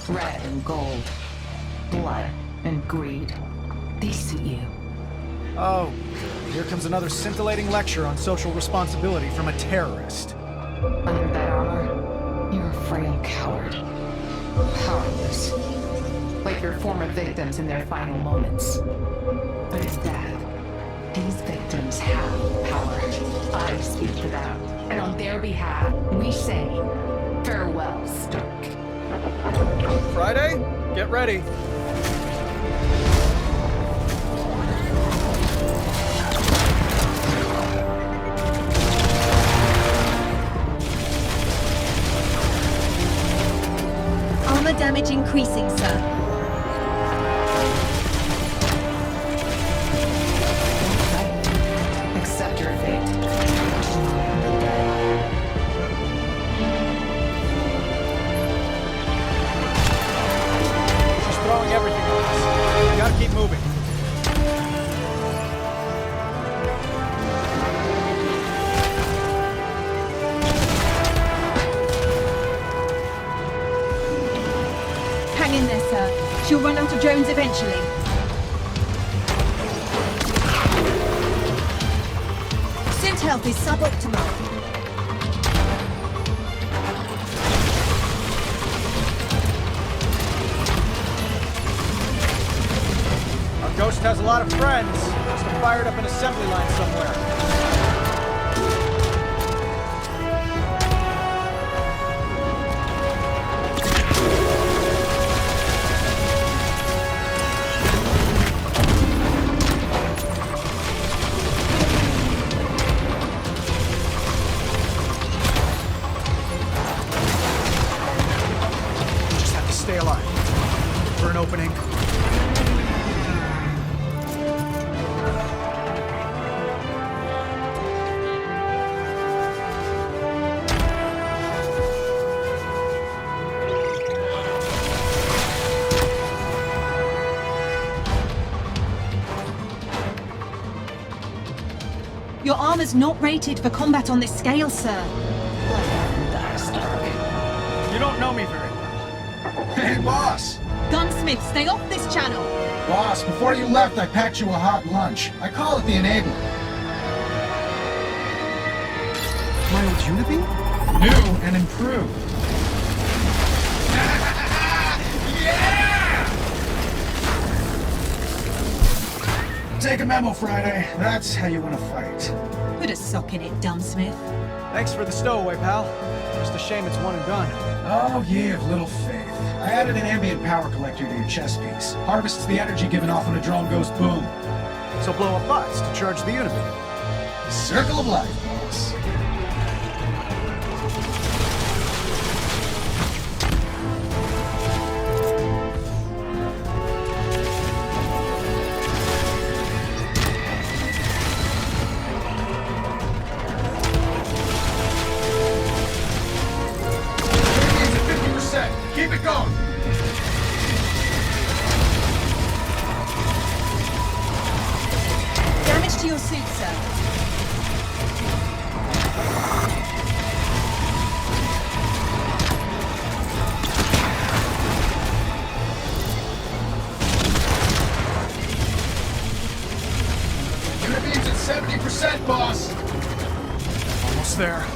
Red and gold. Blood and greed. They suit you. Oh, here comes another scintillating lecture on social responsibility from a terrorist. Under that armor, you're a frail coward. Powerless. Like your former victims in their final moments. But instead, these victims have power. I speak for them. And on their behalf, we say, farewell, Stark. Friday, get ready. Armor damage increasing, sir. Accept your fate. She's throwing everything at us. We gotta keep moving. Hang in there, sir. She'll run out of drones eventually. Suit health is suboptimal. Our ghost has a lot of friends. Must have fired up an assembly line somewhere. opening. Your armor's not rated for combat on this scale, sir. You don't know me very well. Hey, boss! Gunsmith, stay off this channel! Boss, before you left, I packed you a hot lunch. I call it the Enabler. My old Unibeam? New and improved. Yeah! Take a memo, Friday. That's how you win a fight. Put a sock in it, Dumbsmith. Thanks for the stowaway, pal. Just a shame it's one and done. Oh, ye of little faith. I added an ambient power collector to your chest piece. Harvests the energy given off when a drone goes boom. So blow up bots to charge the Unibeam. Circle of life, boss. Keep it going! Damage to your suit, sir. Unibeam's at 70%, boss! Almost there.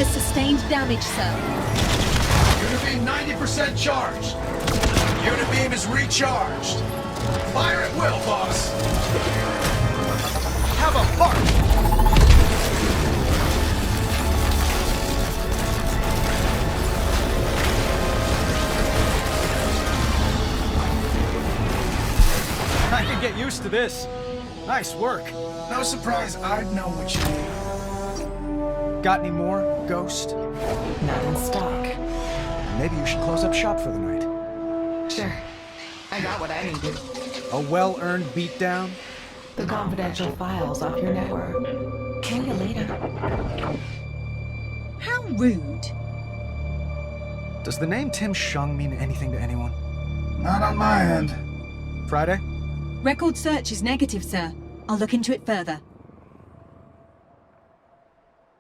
Sustained damage, sir. Unibeam 90% charged. Unibeam is recharged. Fire at will, boss. Have a fart! I can get used to this. Nice work. No surprise, I'd know what you need. Got any more, Ghost? Not in stock. Maybe you should close up shop for the night. Sure. I got what I needed. A well-earned beatdown? The confidential files off your network. Kill you later. How rude. Does the name Tim Shung mean anything to anyone? Not on my end. Friday? Record search is negative, sir. I'll look into it further.